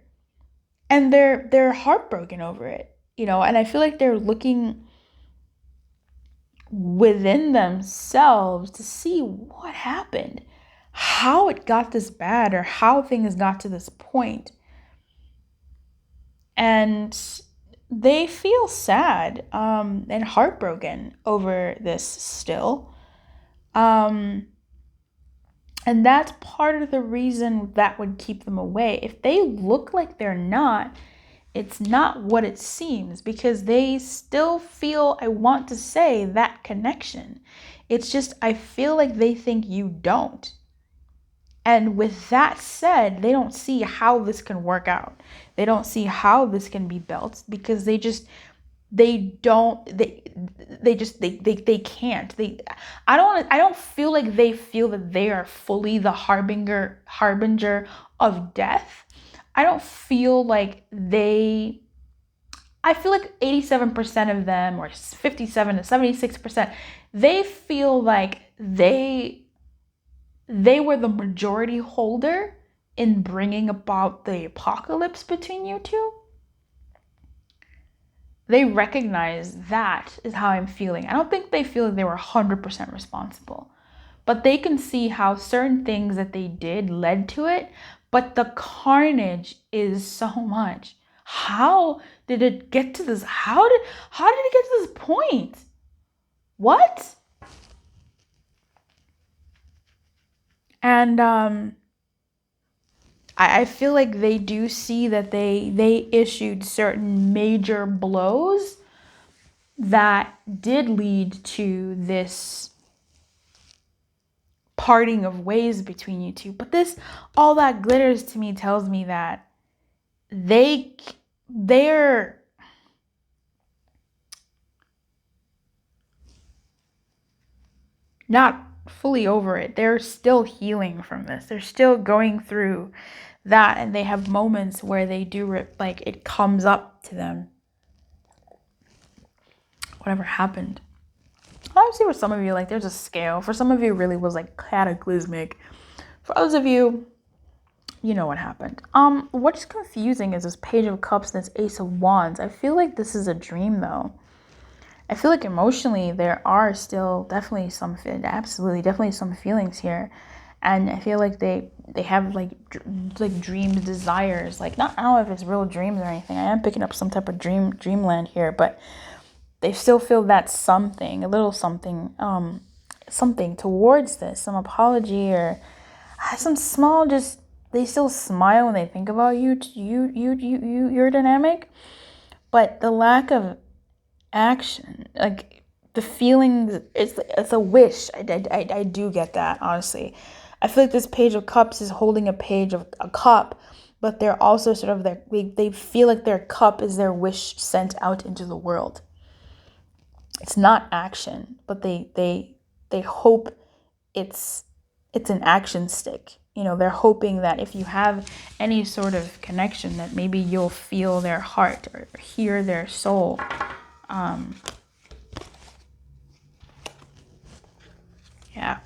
And they're heartbroken over it, and I feel like they're looking within themselves to see what happened, how it got this bad, or how things got to this point. And they feel sad and heartbroken over this still. And that's part of the reason that would keep them away. If they look like they're not, it's not what it seems, because they still feel, I want to say, that connection. It's just, I feel like they think you don't. And with that said, they don't see how this can work out. They don't see how this can be built, because they can't. I don't feel like they feel that they are fully the harbinger of death. I don't feel like I feel like 87% of them, or 57 to 76%, they feel like they were the majority holder in bringing about the apocalypse between you two. They recognize that is how I'm feeling. I don't think they feel like they were 100% responsible, but they can see how certain things that they did led to it, but the carnage is so much. How did it get to this? How did it get to this point? What? And I feel like they do see that they issued certain major blows that did lead to this parting of ways between you two. But all that glitters to me tells me that they're not fully over it. They're still healing from this. They're still going through that, and they have moments where they do like it comes up to them, whatever happened. Obviously, for some of you, like, there's a scale. For some of you, it really was like cataclysmic. For others of you, you know what happened. What's confusing is this Page of Cups and this Ace of Wands. I feel like this is a dream, though. I feel like emotionally there are still definitely definitely some feelings here, and I feel like they have like dreams, desires. Like, not, I don't know if it's real dreams or anything. I am picking up some type of dreamland here, but they still feel that something, a little something, something towards this, some apology or some small, just, they still smile when they think about your dynamic, but the lack of action, like the feelings, it's a wish. I do get that, honestly. I feel like this Page of Cups is holding a page of a cup, but they're also sort of they feel like their cup is their wish sent out into the world. It's not action, but they hope it's an action stick. They're hoping that if you have any sort of connection, that maybe you'll feel their heart or hear their soul. Yeah.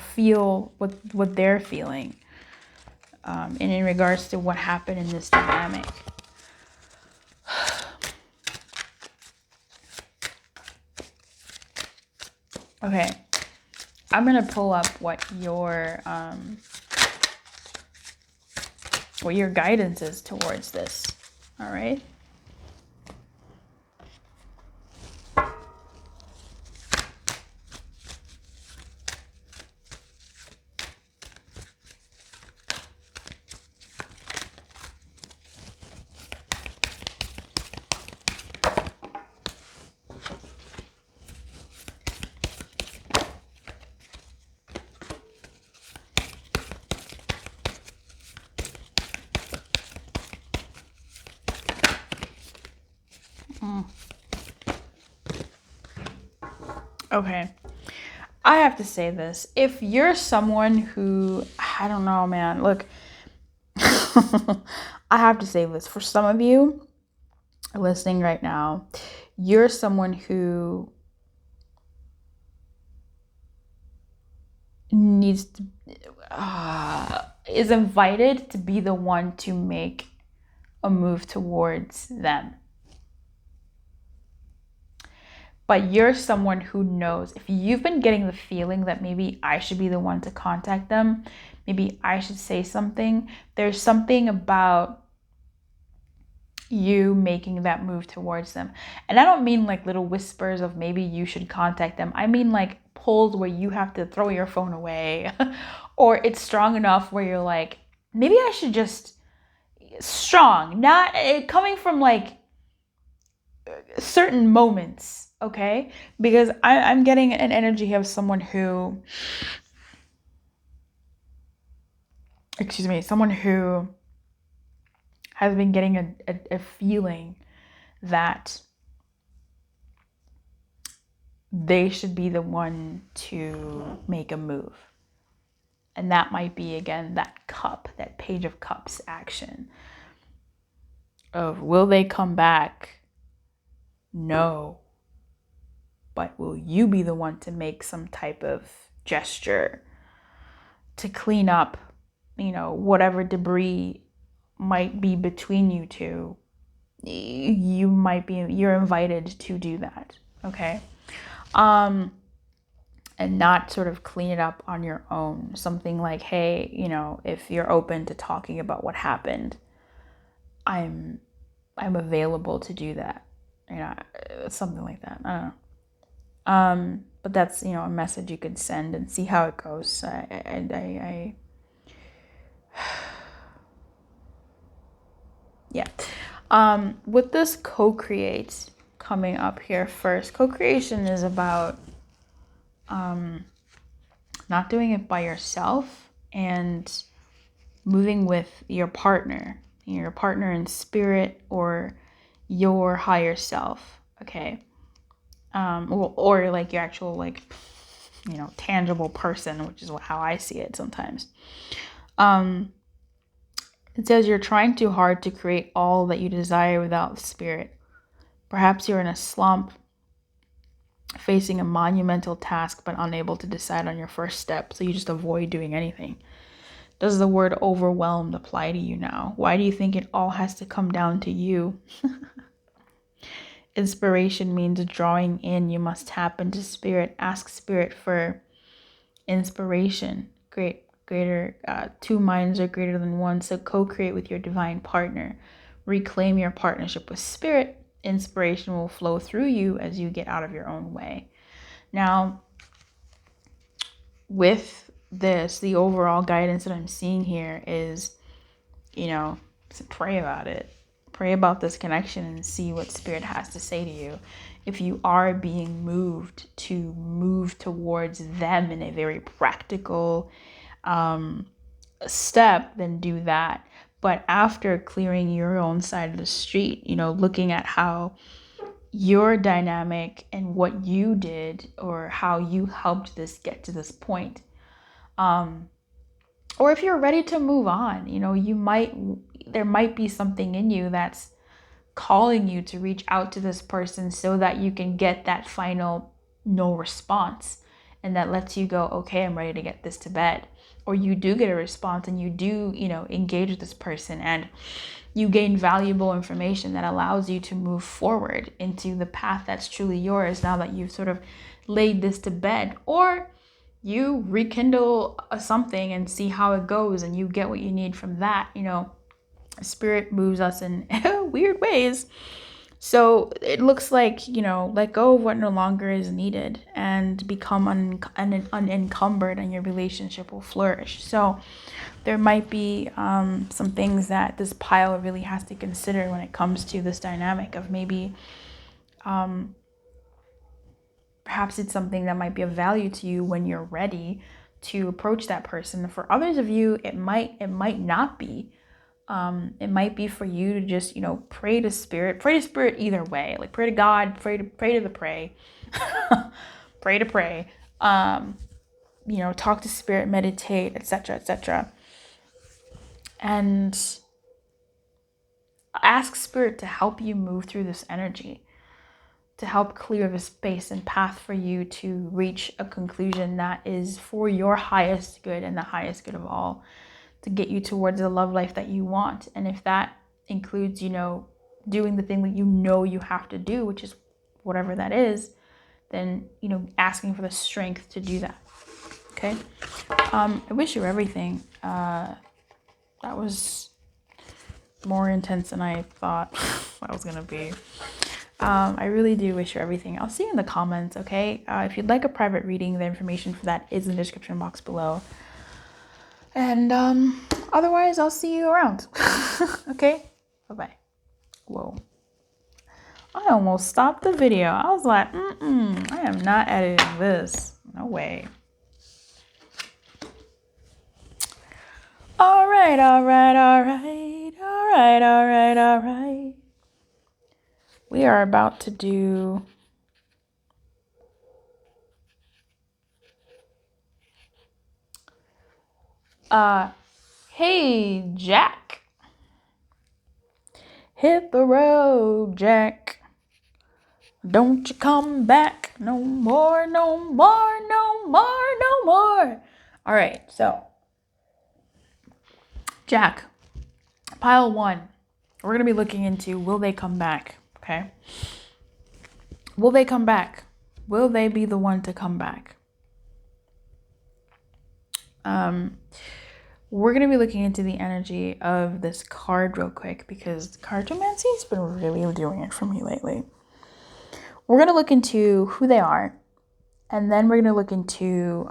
feel what they're feeling, and in regards to what happened in this dynamic. Okay, I'm gonna pull up what your guidance is towards this. All right. Okay. I have to say this. If you're someone who, I don't know, man, look, I have to say this. For some of you listening right now, you're someone who needs to, is invited to be the one to make a move towards them. But you're someone who knows, if you've been getting the feeling that maybe I should be the one to contact them, maybe I should say something, there's something about you making that move towards them. And I don't mean like little whispers of maybe you should contact them. I mean like pulls where you have to throw your phone away or it's strong enough where you're like, maybe I should just, strong, not coming from like certain moments, okay? Because I'm getting an energy of someone who, someone who has been getting a feeling that they should be the one to make a move. And that might be, again, that cup, that Page of Cups action of, will they come back? No. But will you be the one to make some type of gesture to clean up, whatever debris might be between you two? You're invited to do that, okay? And not sort of clean it up on your own. Something like, hey, if you're open to talking about what happened, I'm available to do that. Something like that. I don't know. But that's, a message you could send and see how it goes. Yeah. With this co-create coming up here first, co-creation is about not doing it by yourself and moving with your partner in spirit or your higher self, okay? Or like your actual, like, tangible person, which is how I see it sometimes. It says you're trying too hard to create all that you desire without spirit. Perhaps you're in a slump, facing a monumental task but unable to decide on your first step, so you just avoid doing anything. Does the word overwhelmed apply to you now? Why do you think it all has to come down to you? Inspiration means drawing in. You must tap into spirit. Ask spirit for inspiration. Greater, two minds are greater than one, so co-create with your divine partner. Reclaim your partnership with spirit. Inspiration will flow through you as you get out of your own way. Now, with this, the overall guidance that I'm seeing here is, pray about it. Pray about this connection and see what spirit has to say to you. If you are being moved to move towards them in a very practical step, then do that. But after clearing your own side of the street, looking at how your dynamic and what you did or how you helped this get to this point, or if you're ready to move on, there might be something in you that's calling you to reach out to this person so that you can get that final no response and that lets you go, okay, I'm ready to get this to bed. Or you do get a response and you do, engage with this person, and you gain valuable information that allows you to move forward into the path that's truly yours now that you've sort of laid this to bed. Or you rekindle something and see how it goes, and you get what you need from that. Spirit moves us in weird ways. So it looks like, let go of what no longer is needed and become unencumbered, and your relationship will flourish. So there might be some things that this pile really has to consider when it comes to this dynamic of maybe perhaps it's something that might be of value to you when you're ready to approach that person. For others of you, it might not be. It might be for you to just, pray to spirit either way, like pray to God, pray to the pray, pray to pray, talk to spirit, meditate, etc., and ask spirit to help you move through this energy, to help clear the space and path for you to reach a conclusion that is for your highest good and the highest good of all, to get you towards the love life that you want. And if that includes, doing the thing that you have to do, which is whatever that is, then, asking for the strength to do that. Okay? I wish you everything. That was more intense than I thought that was going to be. I really do wish you everything. I'll see you in the comments, okay? If you'd like a private reading, the information for that is in the description box below. And otherwise, I'll see you around. Okay? Bye-bye. Whoa. I almost stopped the video. I was like, I am not editing this. No way. All right. We are about to do hey, Jack. Hit the road, Jack. Don't you come back no more. All right, so Jack, pile 1. We're going to be looking into, will they come back? Okay. Will they come back? Will they be the one to come back? We're going to be looking into the energy of this card real quick, because cartomancy has been really doing it for me lately. We're going to look into who they are, and then we're going to look into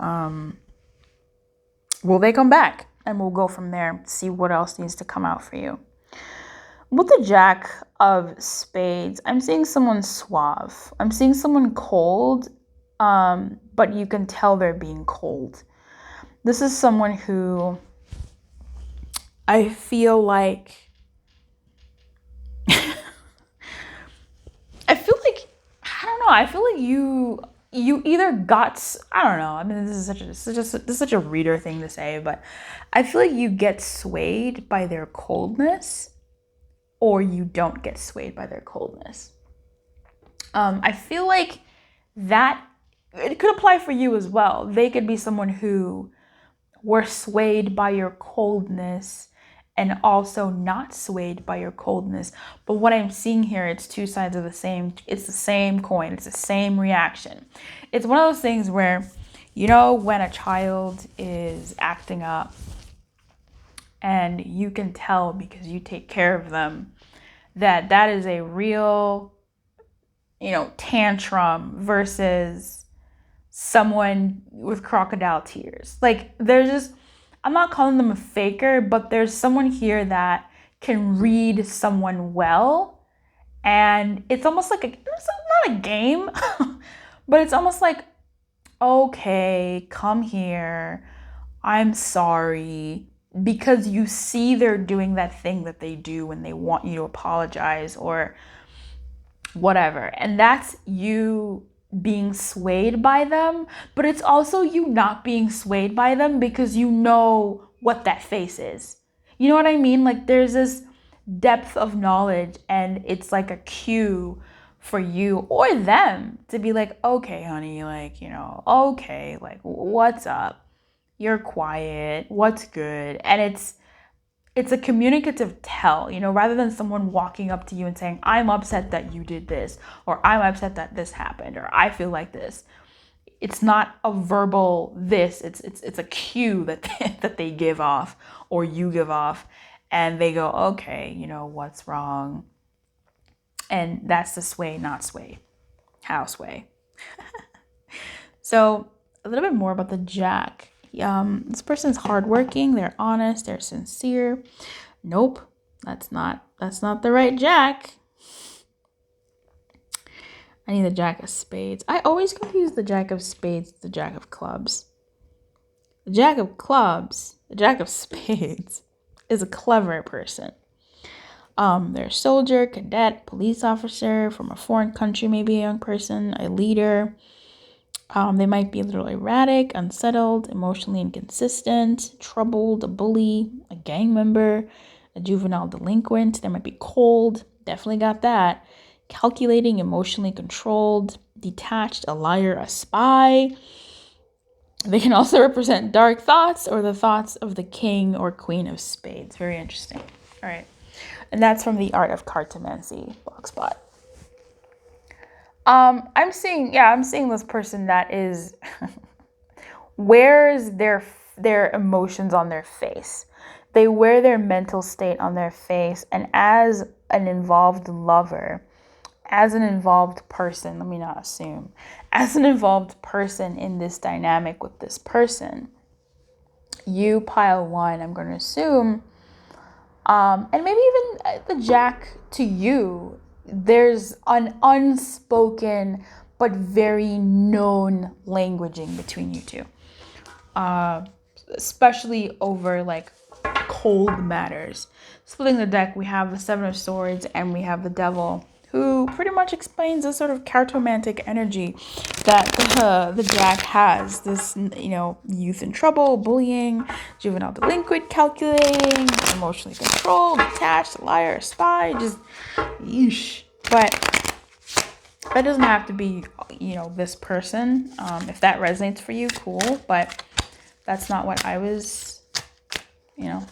will they come back? And we'll go from there, see what else needs to come out for you. With the Jack of Spades, I'm seeing someone suave. I'm seeing someone cold, but you can tell they're being cold. This is someone who I feel like I feel like you either got, I don't know. I mean, this is such a reader thing to say, but I feel like you get swayed by their coldness, or you don't get swayed by their coldness. I feel like that it could apply for you as well. They could be someone who were swayed by your coldness and also not swayed by your coldness. But what I'm seeing here, it's two sides of the same coin. It's the same reaction. It's one of those things where, when a child is acting up and you can tell because you take care of them that is a real, tantrum versus someone with crocodile tears. Like, there's just, I'm not calling them a faker, but there's someone here that can read someone well. And it's almost like it's not a game, but it's almost like, okay, come here. I'm sorry. Because you see they're doing that thing that they do when they want you to apologize or whatever. And that's you being swayed by them, but it's also you not being swayed by them because you know what that face is. You know what I mean? Like, there's this depth of knowledge, and it's like a cue for you or them to be like, okay, honey, like, okay, like, what's up? You're quiet. What's good? And it's a communicative tell, rather than someone walking up to you and saying, I'm upset that you did this, or I'm upset that this happened, or I feel like this. It's not a verbal this, it's a cue that they give off, or you give off, and they go, okay, what's wrong? And that's the sway, not sway. How sway. So a little bit more about the Jack. This person's hardworking, they're honest, they're sincere. Nope, that's not the right Jack. I need the Jack of Spades. I always confuse the Jack of Spades with the Jack of Clubs. The Jack of Clubs, the Jack of Spades, is a clever person. They're a soldier, cadet, police officer from a foreign country, maybe a young person, a leader. They might be a little erratic, unsettled, emotionally inconsistent, troubled, a bully, a gang member, a juvenile delinquent. They might be cold, definitely got that. Calculating, emotionally controlled, detached, a liar, a spy. They can also represent dark thoughts or the thoughts of the king or queen of spades. Very interesting. All right. And that's from the Art of Cartomancy blogspot. I'm seeing this person that is wears their emotions on their face. They wear their mental state on their face, and as an involved lover, as an involved person, let me not assume, as an involved person in this dynamic with this person, you pile one, I'm going to assume, and maybe even the Jack to you, there's an unspoken but very known languaging between you two, especially over like cold matters. Splitting the deck, we have the Seven of Swords and we have the Devil, who pretty much explains this sort of cartomantic energy that the Jack has. This, youth in trouble, bullying, juvenile delinquent, calculating, emotionally controlled, detached, liar, spy, just yeesh. But that doesn't have to be, this person. If that resonates for you, cool. But that's not what I was, All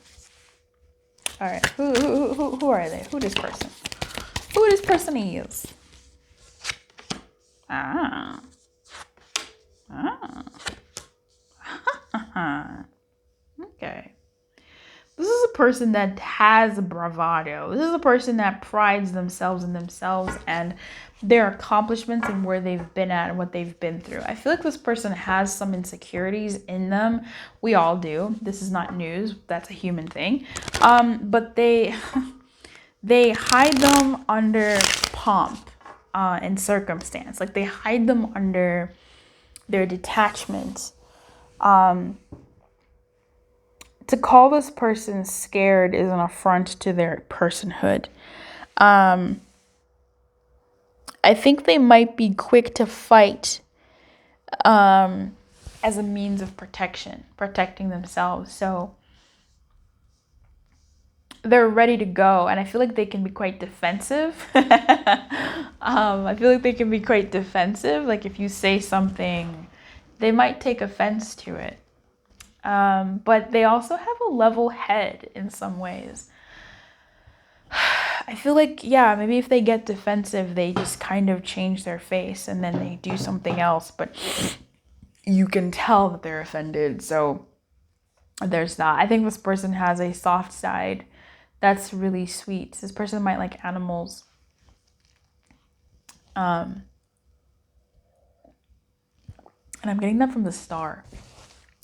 right, who are they? Who this person? Who this person is? Okay. This is a person that has bravado. This is a person that prides themselves in themselves and their accomplishments and where they've been at and what they've been through. I feel like this person has some insecurities in them. We all do. This is not news. That's a human thing. But they they hide them under pomp and circumstance. Like they hide them under their detachment. To call this person scared is an affront to their personhood. I think they might be quick to fight as a means of protecting themselves. So they're ready to go, and I feel like they can be quite defensive. I feel like they can be quite defensive. Like if you say something, they might take offense to it. But they also have a level head in some ways. I feel like, maybe if they get defensive, they just kind of change their face and then they do something else, but you can tell that they're offended. So there's that. I think this person has a soft side that's really sweet. This person might like animals. And I'm getting that from the star.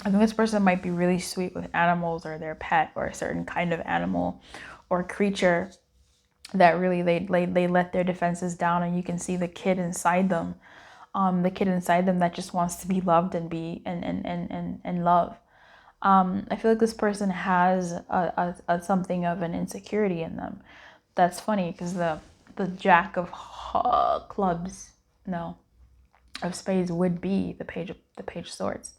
I think this person might be really sweet with animals or their pet or a certain kind of animal or creature that really they let their defenses down, and you can see the kid inside them. The kid inside them that just wants to be loved and be and love. I feel like this person has a something of an insecurity in them. That's funny because the Jack of clubs, no, of spades would be the page of swords.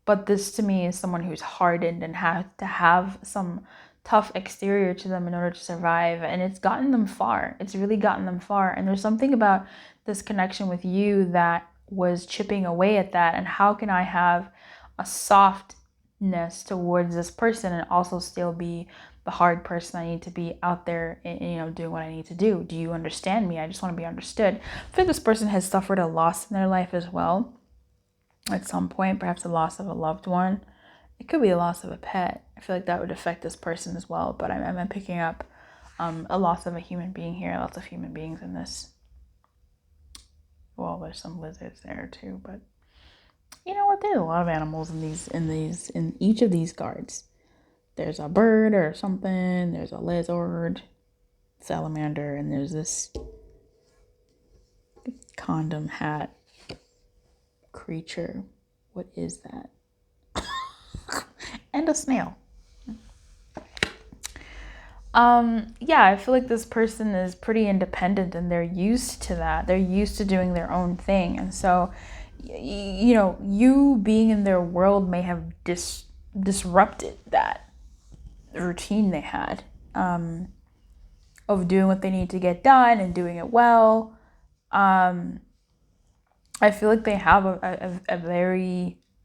But this to me is someone who's hardened and has to have some tough exterior to them in order to survive, and it's gotten them far. It's really gotten them far. And there's something about this connection with you that was chipping away at that. And how can I have a softness towards this person and also still be the hard person I need to be out there and, doing what I need to do? Do you understand me? I just want to be understood. I feel like this person has suffered a loss in their life as well at some point, perhaps the loss of a loved one. It could be the loss of a pet. I feel like that would affect this person as well, but I'm picking up a loss of a human being here. Lots of human beings in this. Well, there's some lizards there too, but you know what? There's a lot of animals in each of these cards. There's a bird or something. There's a lizard, salamander, and there's this condom hat creature. What is that? And a snail. Yeah, I feel like this person is pretty independent and they're used to that. They're used to doing their own thing. And so, you being in their world may have disrupted that routine they had of doing what they need to get done and doing it well. I feel like they have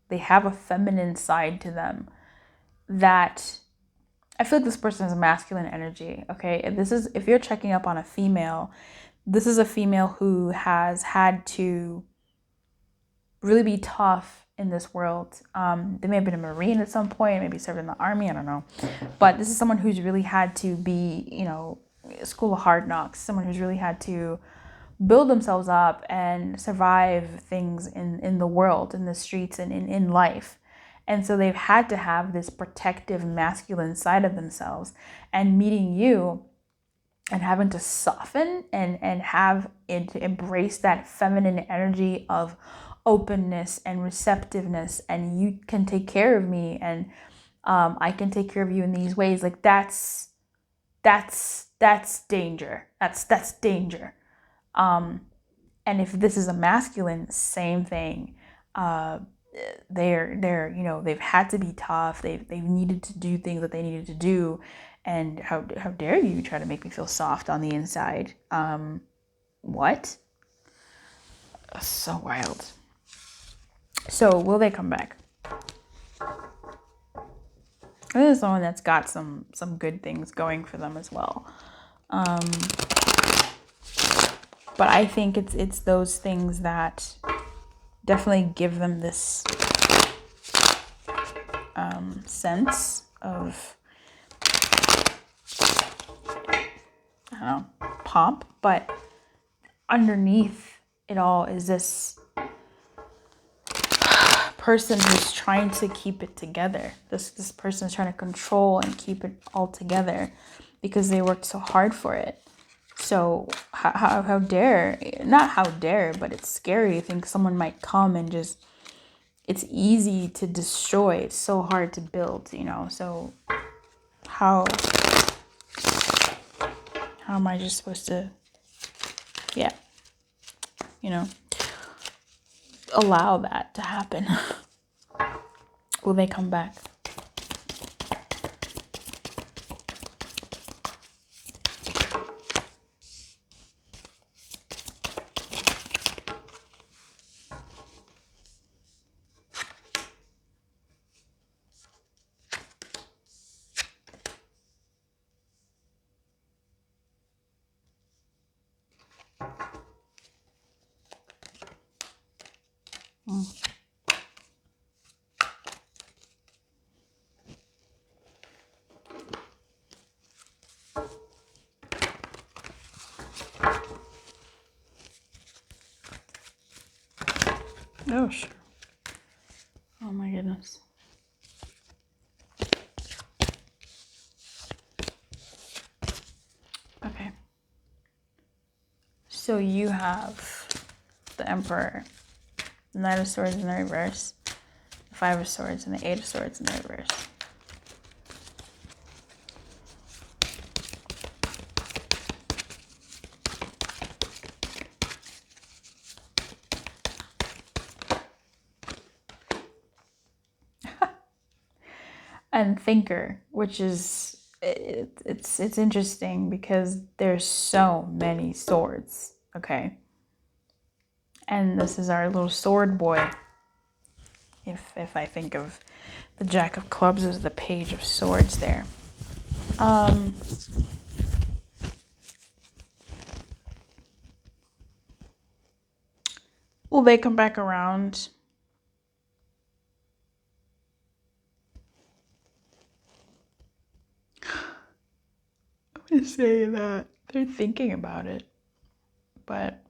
they have a feminine side to them that I feel like this person has a masculine energy. Okay, if you're checking up on a female, this is a female who has had to really be tough in this world. They may have been a Marine at some point, maybe served in the army, I don't know. But this is someone who's really had to be, school of hard knocks, someone who's really had to build themselves up and survive things in the world, in the streets, and in life. And so they've had to have this protective masculine side of themselves, and meeting you and having to soften and have it to embrace that feminine energy of openness and receptiveness, and you can take care of me, and I can take care of you in these ways. Like that's danger. That's danger. And if this is a masculine, same thing. They've had to be tough. They've needed to do things that they needed to do. And how dare you try to make me feel soft on the inside? What? So wild. So will they come back? This is someone that's got some good things going for them as well. But I think it's those things that definitely give them this sense of, I don't know, pomp, but underneath it all is this person who's trying to keep it together. This person is trying to control and keep it all together because they worked so hard for it. So how dare, not how dare, but it's scary to think someone might come and just, it's easy to destroy. It's so hard to build, so how am I just supposed to, allow that to happen? Will they come back? Oh, sure. Oh my goodness. Okay. So you have the Emperor, the Knight of Swords in the reverse, the Five of Swords, and the Eight of Swords in the reverse. And Thinker, which is it's interesting because there's so many swords, okay? And this is our little sword boy. If I think of the Jack of Clubs as the Page of Swords there. Will they come back around? I'm going to say that they're thinking about it, but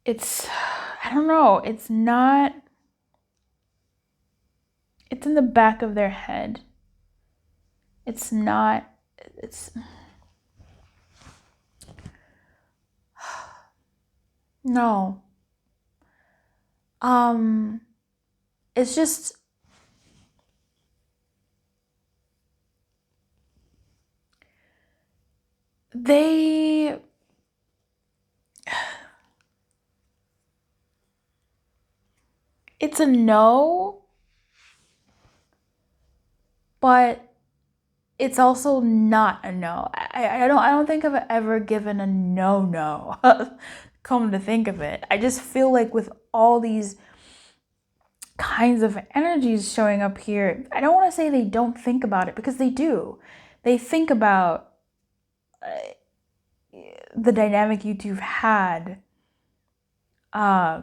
it's, I don't know, it's not, it's in the back of their head. It's not, it's, no. It's just, it's a no, but it's also not a no. I don't think I've ever given a no. Come to think of it. I just feel like with all these kinds of energies showing up here, I don't want to say they don't think about it, because they do. They think about the dynamic you two've had. They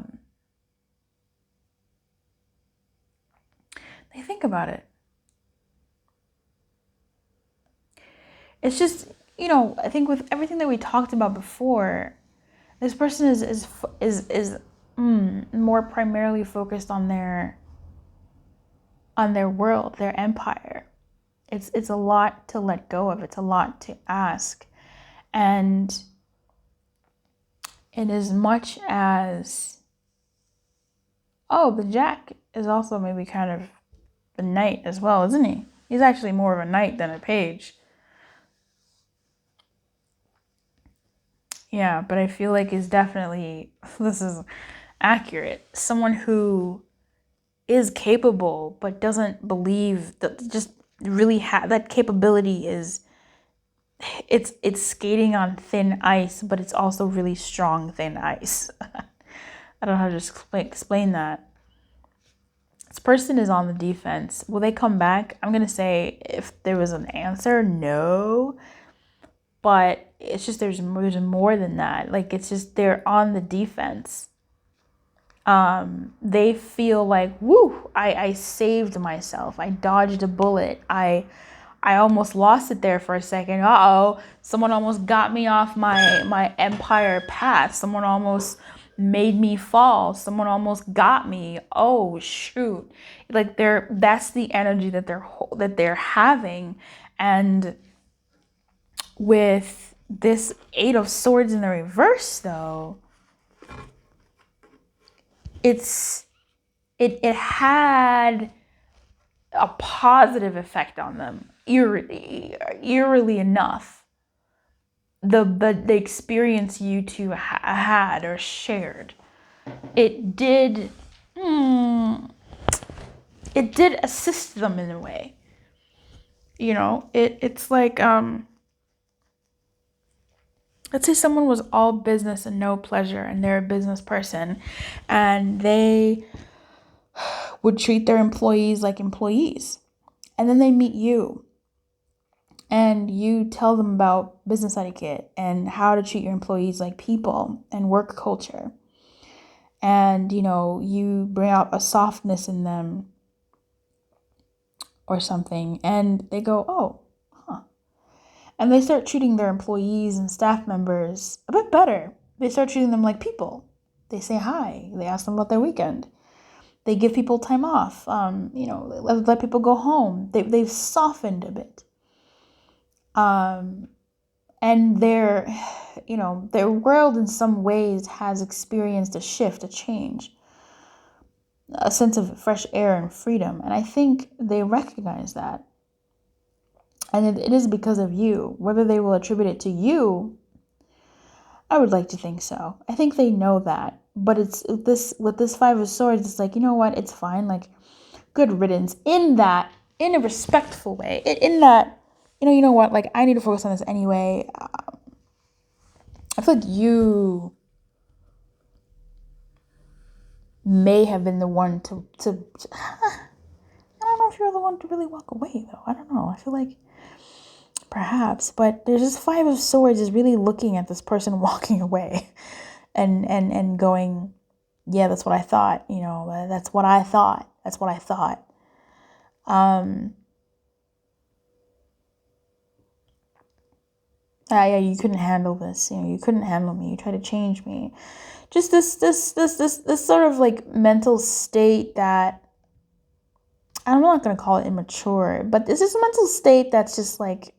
think about it. It's just, I think with everything that we talked about before, this person is more primarily focused on their world, their empire. It's a lot to let go of. It's a lot to ask. And in as much as, the Jack is also maybe kind of the knight as well, isn't he? He's actually more of a knight than a page. Yeah, but I feel like is definitely, this is accurate. Someone who is capable but doesn't believe that just really that capability is, it's skating on thin ice, but it's also really strong thin ice. I don't know how to just explain that. This person is on the defense. Will they come back? I'm going to say, if there was an answer, no. But it's just there's more than that. Like, it's just they're on the defense. They feel like, woo, I saved myself. I dodged a bullet. I almost lost it there for a second. Uh-oh, someone almost got me off my empire path. Someone almost made me fall. Someone almost got me. Oh shoot. Like, that's the energy that they're having. And with this Eight of Swords in the reverse, though, it had a positive effect on them. Eerily enough, the experience you two had or shared, it did assist them in a way. It's like, let's say someone was all business and no pleasure, and they're a business person, and they would treat their employees like employees. And then they meet you, and you tell them about business etiquette and how to treat your employees like people and work culture. And, you bring out a softness in them or something, and they go, oh, huh. And they start treating their employees and staff members a bit better. They start treating them like people. They say hi. They ask them about their weekend. They give people time off. Let people go home. They've softened a bit. And their world in some ways has experienced a shift, a change, a sense of fresh air and freedom. And I think they recognize that. And it is because of you. Whether they will attribute it to you, I would like to think so. I think they know that. But it's with this Five of Swords, it's like, you know what? It's fine. Like, good riddance. In that in a respectful way, in that, you know what, like, I need to focus on this anyway. I feel like you may have been the one to I don't know if you're the one to really walk away, though. I don't know. I feel like perhaps, but there's this Five of Swords is really looking at this person walking away and going, yeah, that's what I thought, that's what I thought. That's what I thought. Yeah, you couldn't handle this. You couldn't handle me. You tried to change me. Just this sort of like mental state that, I'm not going to call it immature, but this is a mental state that's just like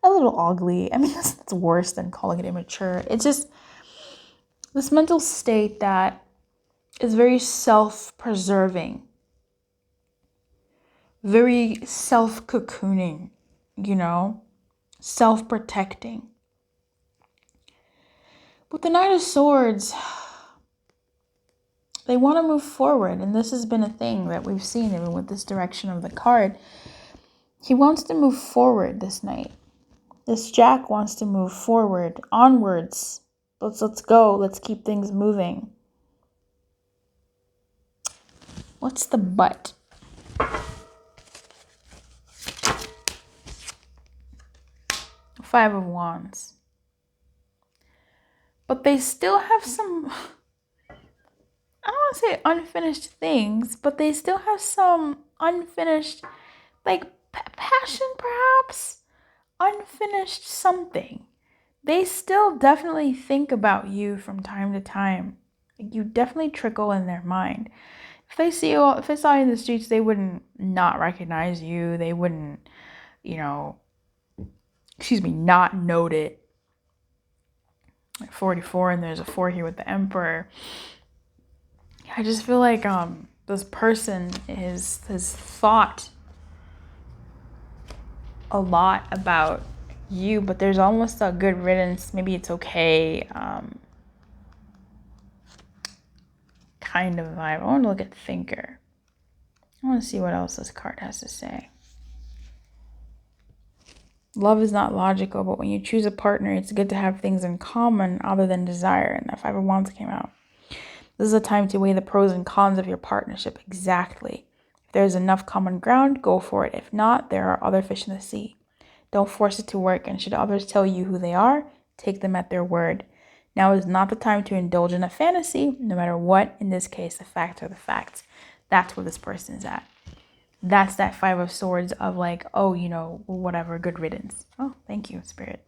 a little ugly. I mean, that's worse than calling it immature. It's just this mental state that is very self-preserving, very self-cocooning, self-protecting. With the Knight of Swords, they want to move forward, and this has been a thing that we've seen even with this direction of the card. He wants to move forward, this knight. This Jack wants to move forward, onwards. Let's go. Let's keep things moving. What's the but? Five of Wands. But they still have some, I don't want to say unfinished things, but they still have some unfinished, like, passion, perhaps? Unfinished something. They still definitely think about you from time to time. Like, you definitely trickle in their mind. If they saw you in the streets, they wouldn't not recognize you. They wouldn't, not note it. Like 44, and there's a 4 here with the Emperor. I just feel like this person has thought a lot about you, but there's almost a good riddance. Maybe it's okay. Kind of vibe. I want to look at Thinker. I want to see what else this card has to say. Love is not logical, but when you choose a partner, it's good to have things in common other than desire. And that Five of Wands came out. This is a time to weigh the pros and cons of your partnership. Exactly. If there's enough common ground, go for it. If not, there are other fish in the sea. Don't force it to work, and should others tell you who they are, take them at their word. Now is not the time to indulge in a fantasy, no matter what. In this case, the facts are the facts. That's where this person is at. That's that Five of Swords of like, oh, whatever, good riddance. Oh, thank you, Spirit.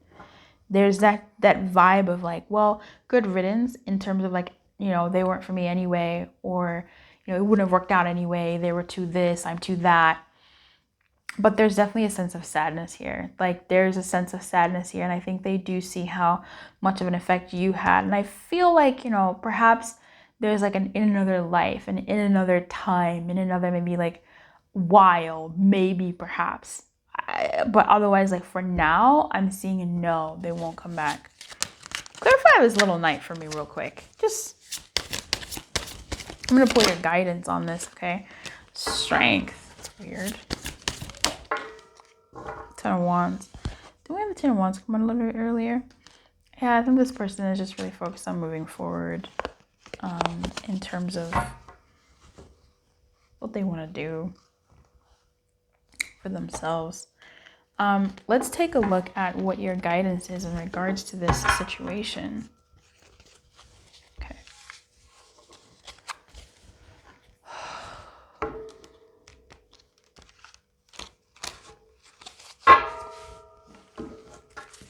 There's that vibe of like, well, good riddance in terms of like, they weren't for me anyway, or, it wouldn't have worked out anyway. They were to this, I'm to that. But there's definitely a sense of sadness here. Like, there's a sense of sadness here, and I think they do see how much of an effect you had. And I feel like, perhaps there's like in another life, and in another time, in another maybe like while, maybe perhaps. But otherwise, like for now, I'm seeing a no, they won't come back. Clarify this little knight for me real quick. I'm going to pull your guidance on this, okay? Strength. That's weird. Ten of Wands. Do we have the Ten of Wands come on a little bit earlier? Yeah, I think this person is just really focused on moving forward in terms of what they want to do for themselves. Let's take a look at what your guidance is in regards to this situation. Okay.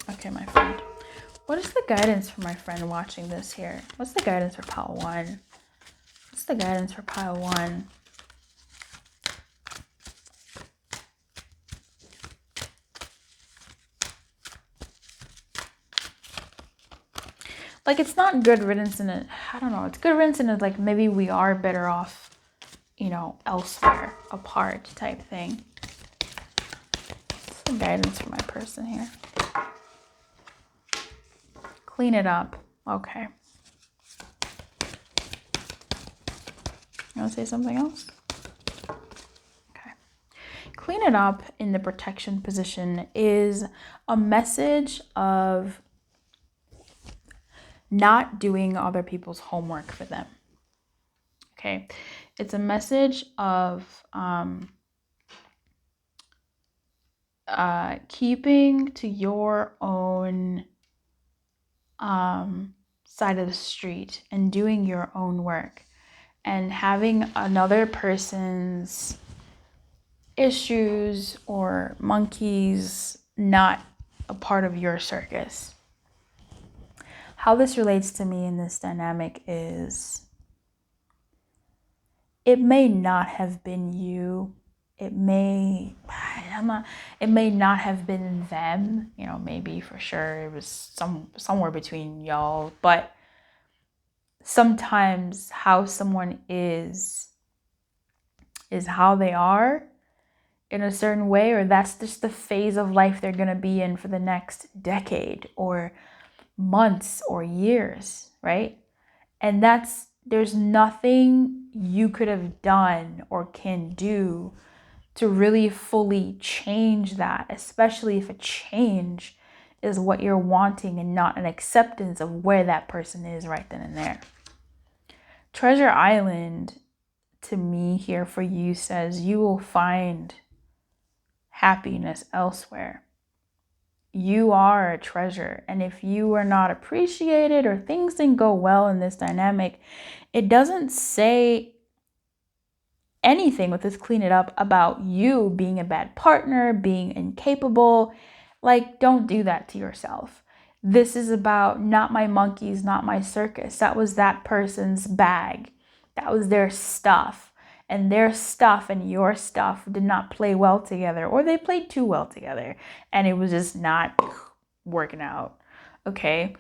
Okay, my friend. What is the guidance for my friend watching this here? What's the guidance for pile 1? What's the guidance for pile 1? Like, it's not good riddance in it. I don't know. It's good riddance in it. Like, maybe we are better off, elsewhere, apart type thing. What's the guidance for my person here? Clean it up. Okay. You want to say something else? Okay. clean it up in the protection position is a message of not doing other people's homework for them. Okay, it's a message of keeping to your own side of the street and doing your own work, and having another person's issues or monkeys not a part of your circus. How this relates to me in this dynamic is, it may not have been you. It may not have been them. Maybe for sure it was somewhere between y'all. But sometimes how someone is how they are in a certain way, or that's just the phase of life they're going to be in for the next decade or months or years, right? And there's nothing you could have done or can do to really fully change that, especially if a change is what you're wanting and not an acceptance of where that person is right then and there. Treasure Island, to me here for you, says you will find happiness elsewhere. You are a treasure. And if you are not appreciated or things didn't go well in this dynamic, it doesn't say anything with this clean it up about you being a bad partner, being incapable. Like, don't do that to yourself. This is about not my monkeys, not my circus. That was that person's bag. That was their stuff. And their stuff and your stuff did not play well together, or they played too well together, and it was just not working out. Okay.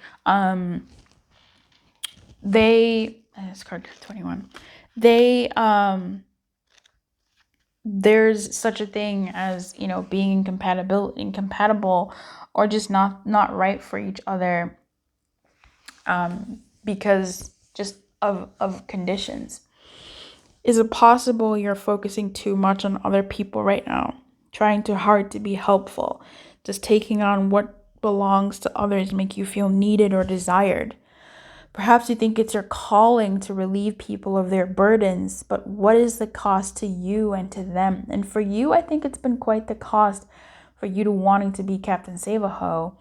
It's card 21. There's such a thing as, being incompatible or just not right for each other, because just of conditions. Is it possible you're focusing too much on other people right now, trying too hard to be helpful, just taking on what belongs to others make you feel needed or desired? Perhaps you think it's your calling to relieve people of their burdens, but what is the cost to you and to them? And for you, I think it's been quite the cost for you to wanting to be Captain Save-A-Ho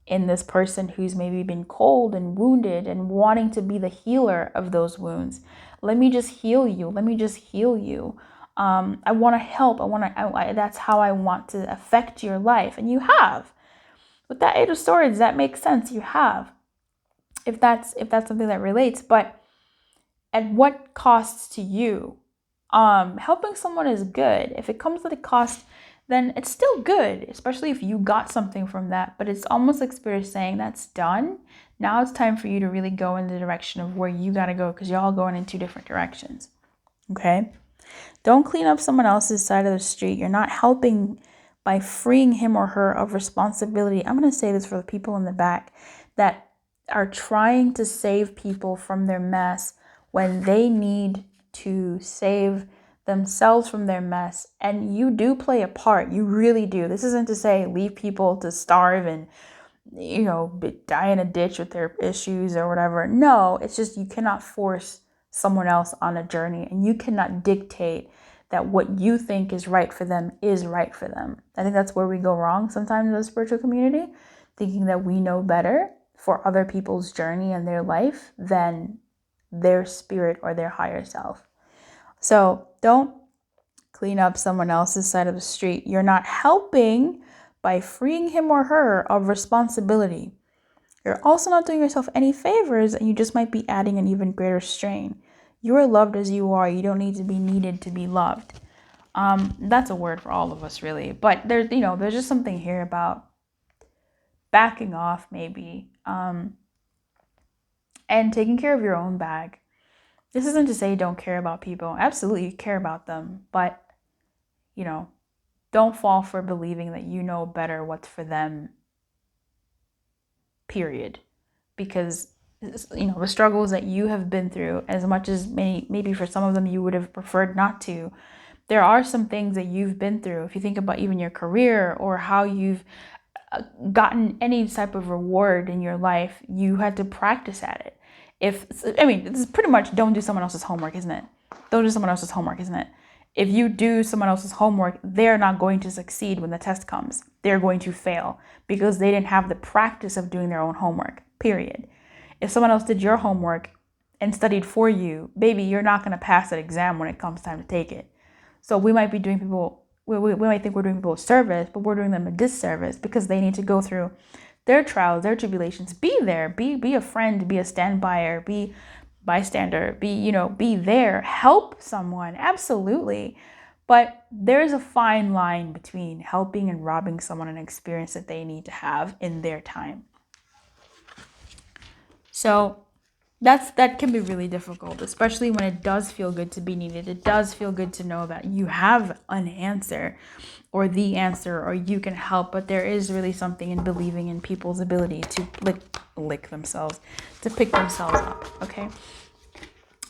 in this person who's maybe been cold and wounded and wanting to be the healer of those wounds. Let me just heal you. Let me just heal you. I want to help. That's how I want to affect your life. And you have. With that Eight of Swords, that makes sense. You have. If that's something that relates. But at what cost to you? Helping someone is good. If it comes at a cost, then it's still good, especially if you got something from that. But it's almost like Spirit is saying that's done. Now it's time for you to really go in the direction of where you got to go, because you're all going in two different directions. Okay? Don't clean up someone else's side of the street. You're not helping by freeing him or her of responsibility. I'm going to say this for the people in the back that are trying to save people from their mess when they need to save themselves from their mess. And you do play a part. You really do. This isn't to say leave people to starve and die in a ditch with their issues or whatever. No, it's just you cannot force someone else on a journey, and you cannot dictate that what you think is right for them is right for them. I think that's where we go wrong sometimes in the spiritual community, thinking that we know better for other people's journey and their life than their spirit or their higher self. So don't clean up someone else's side of the street. You're not helping by freeing him or her of responsibility. You're also not doing yourself any favors, and you just might be adding an even greater strain. You are loved as you are. You don't need to be needed to be loved. That's a word for all of us, really. But there's just something here about backing off, maybe, and taking care of your own bag. This isn't to say don't care about people. Absolutely care about them, but don't fall for believing that you know better what's for them, period. Because, the struggles that you have been through, as much as maybe for some of them you would have preferred not to, there are some things that you've been through. If you think about even your career or how you've gotten any type of reward in your life, you had to practice at it. This is pretty much don't do someone else's homework, isn't it? Don't do someone else's homework, isn't it? If you do someone else's homework, they're not going to succeed when the test comes. They're going to fail because they didn't have the practice of doing their own homework, period. If someone else did your homework and studied for you, baby, you're not going to pass that exam when it comes time to take it. So we might be doing people, we might think we're doing people a service, but we're doing them a disservice because they need to go through their trials, their tribulations. Be there, be a friend, be a standbyer, be bystander, be there, help someone, absolutely. But there's a fine line between helping and robbing someone an experience that they need to have in their time. So that can be really difficult, especially when it does feel good to be needed. It does feel good to know that you have an answer or the answer or you can help, but there is really something in believing in people's ability to lick themselves, to pick themselves up, okay?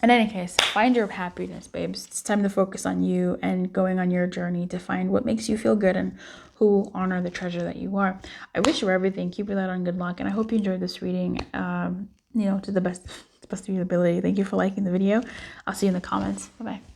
In any case, find your happiness, babes. It's time to focus on you and going on your journey to find what makes you feel good and who will honor the treasure that you are. I wish you everything. Keep your light on, good luck, and I hope you enjoyed this reading, to the best of your ability. Thank you for liking the video. I'll see you in the comments. Bye-bye.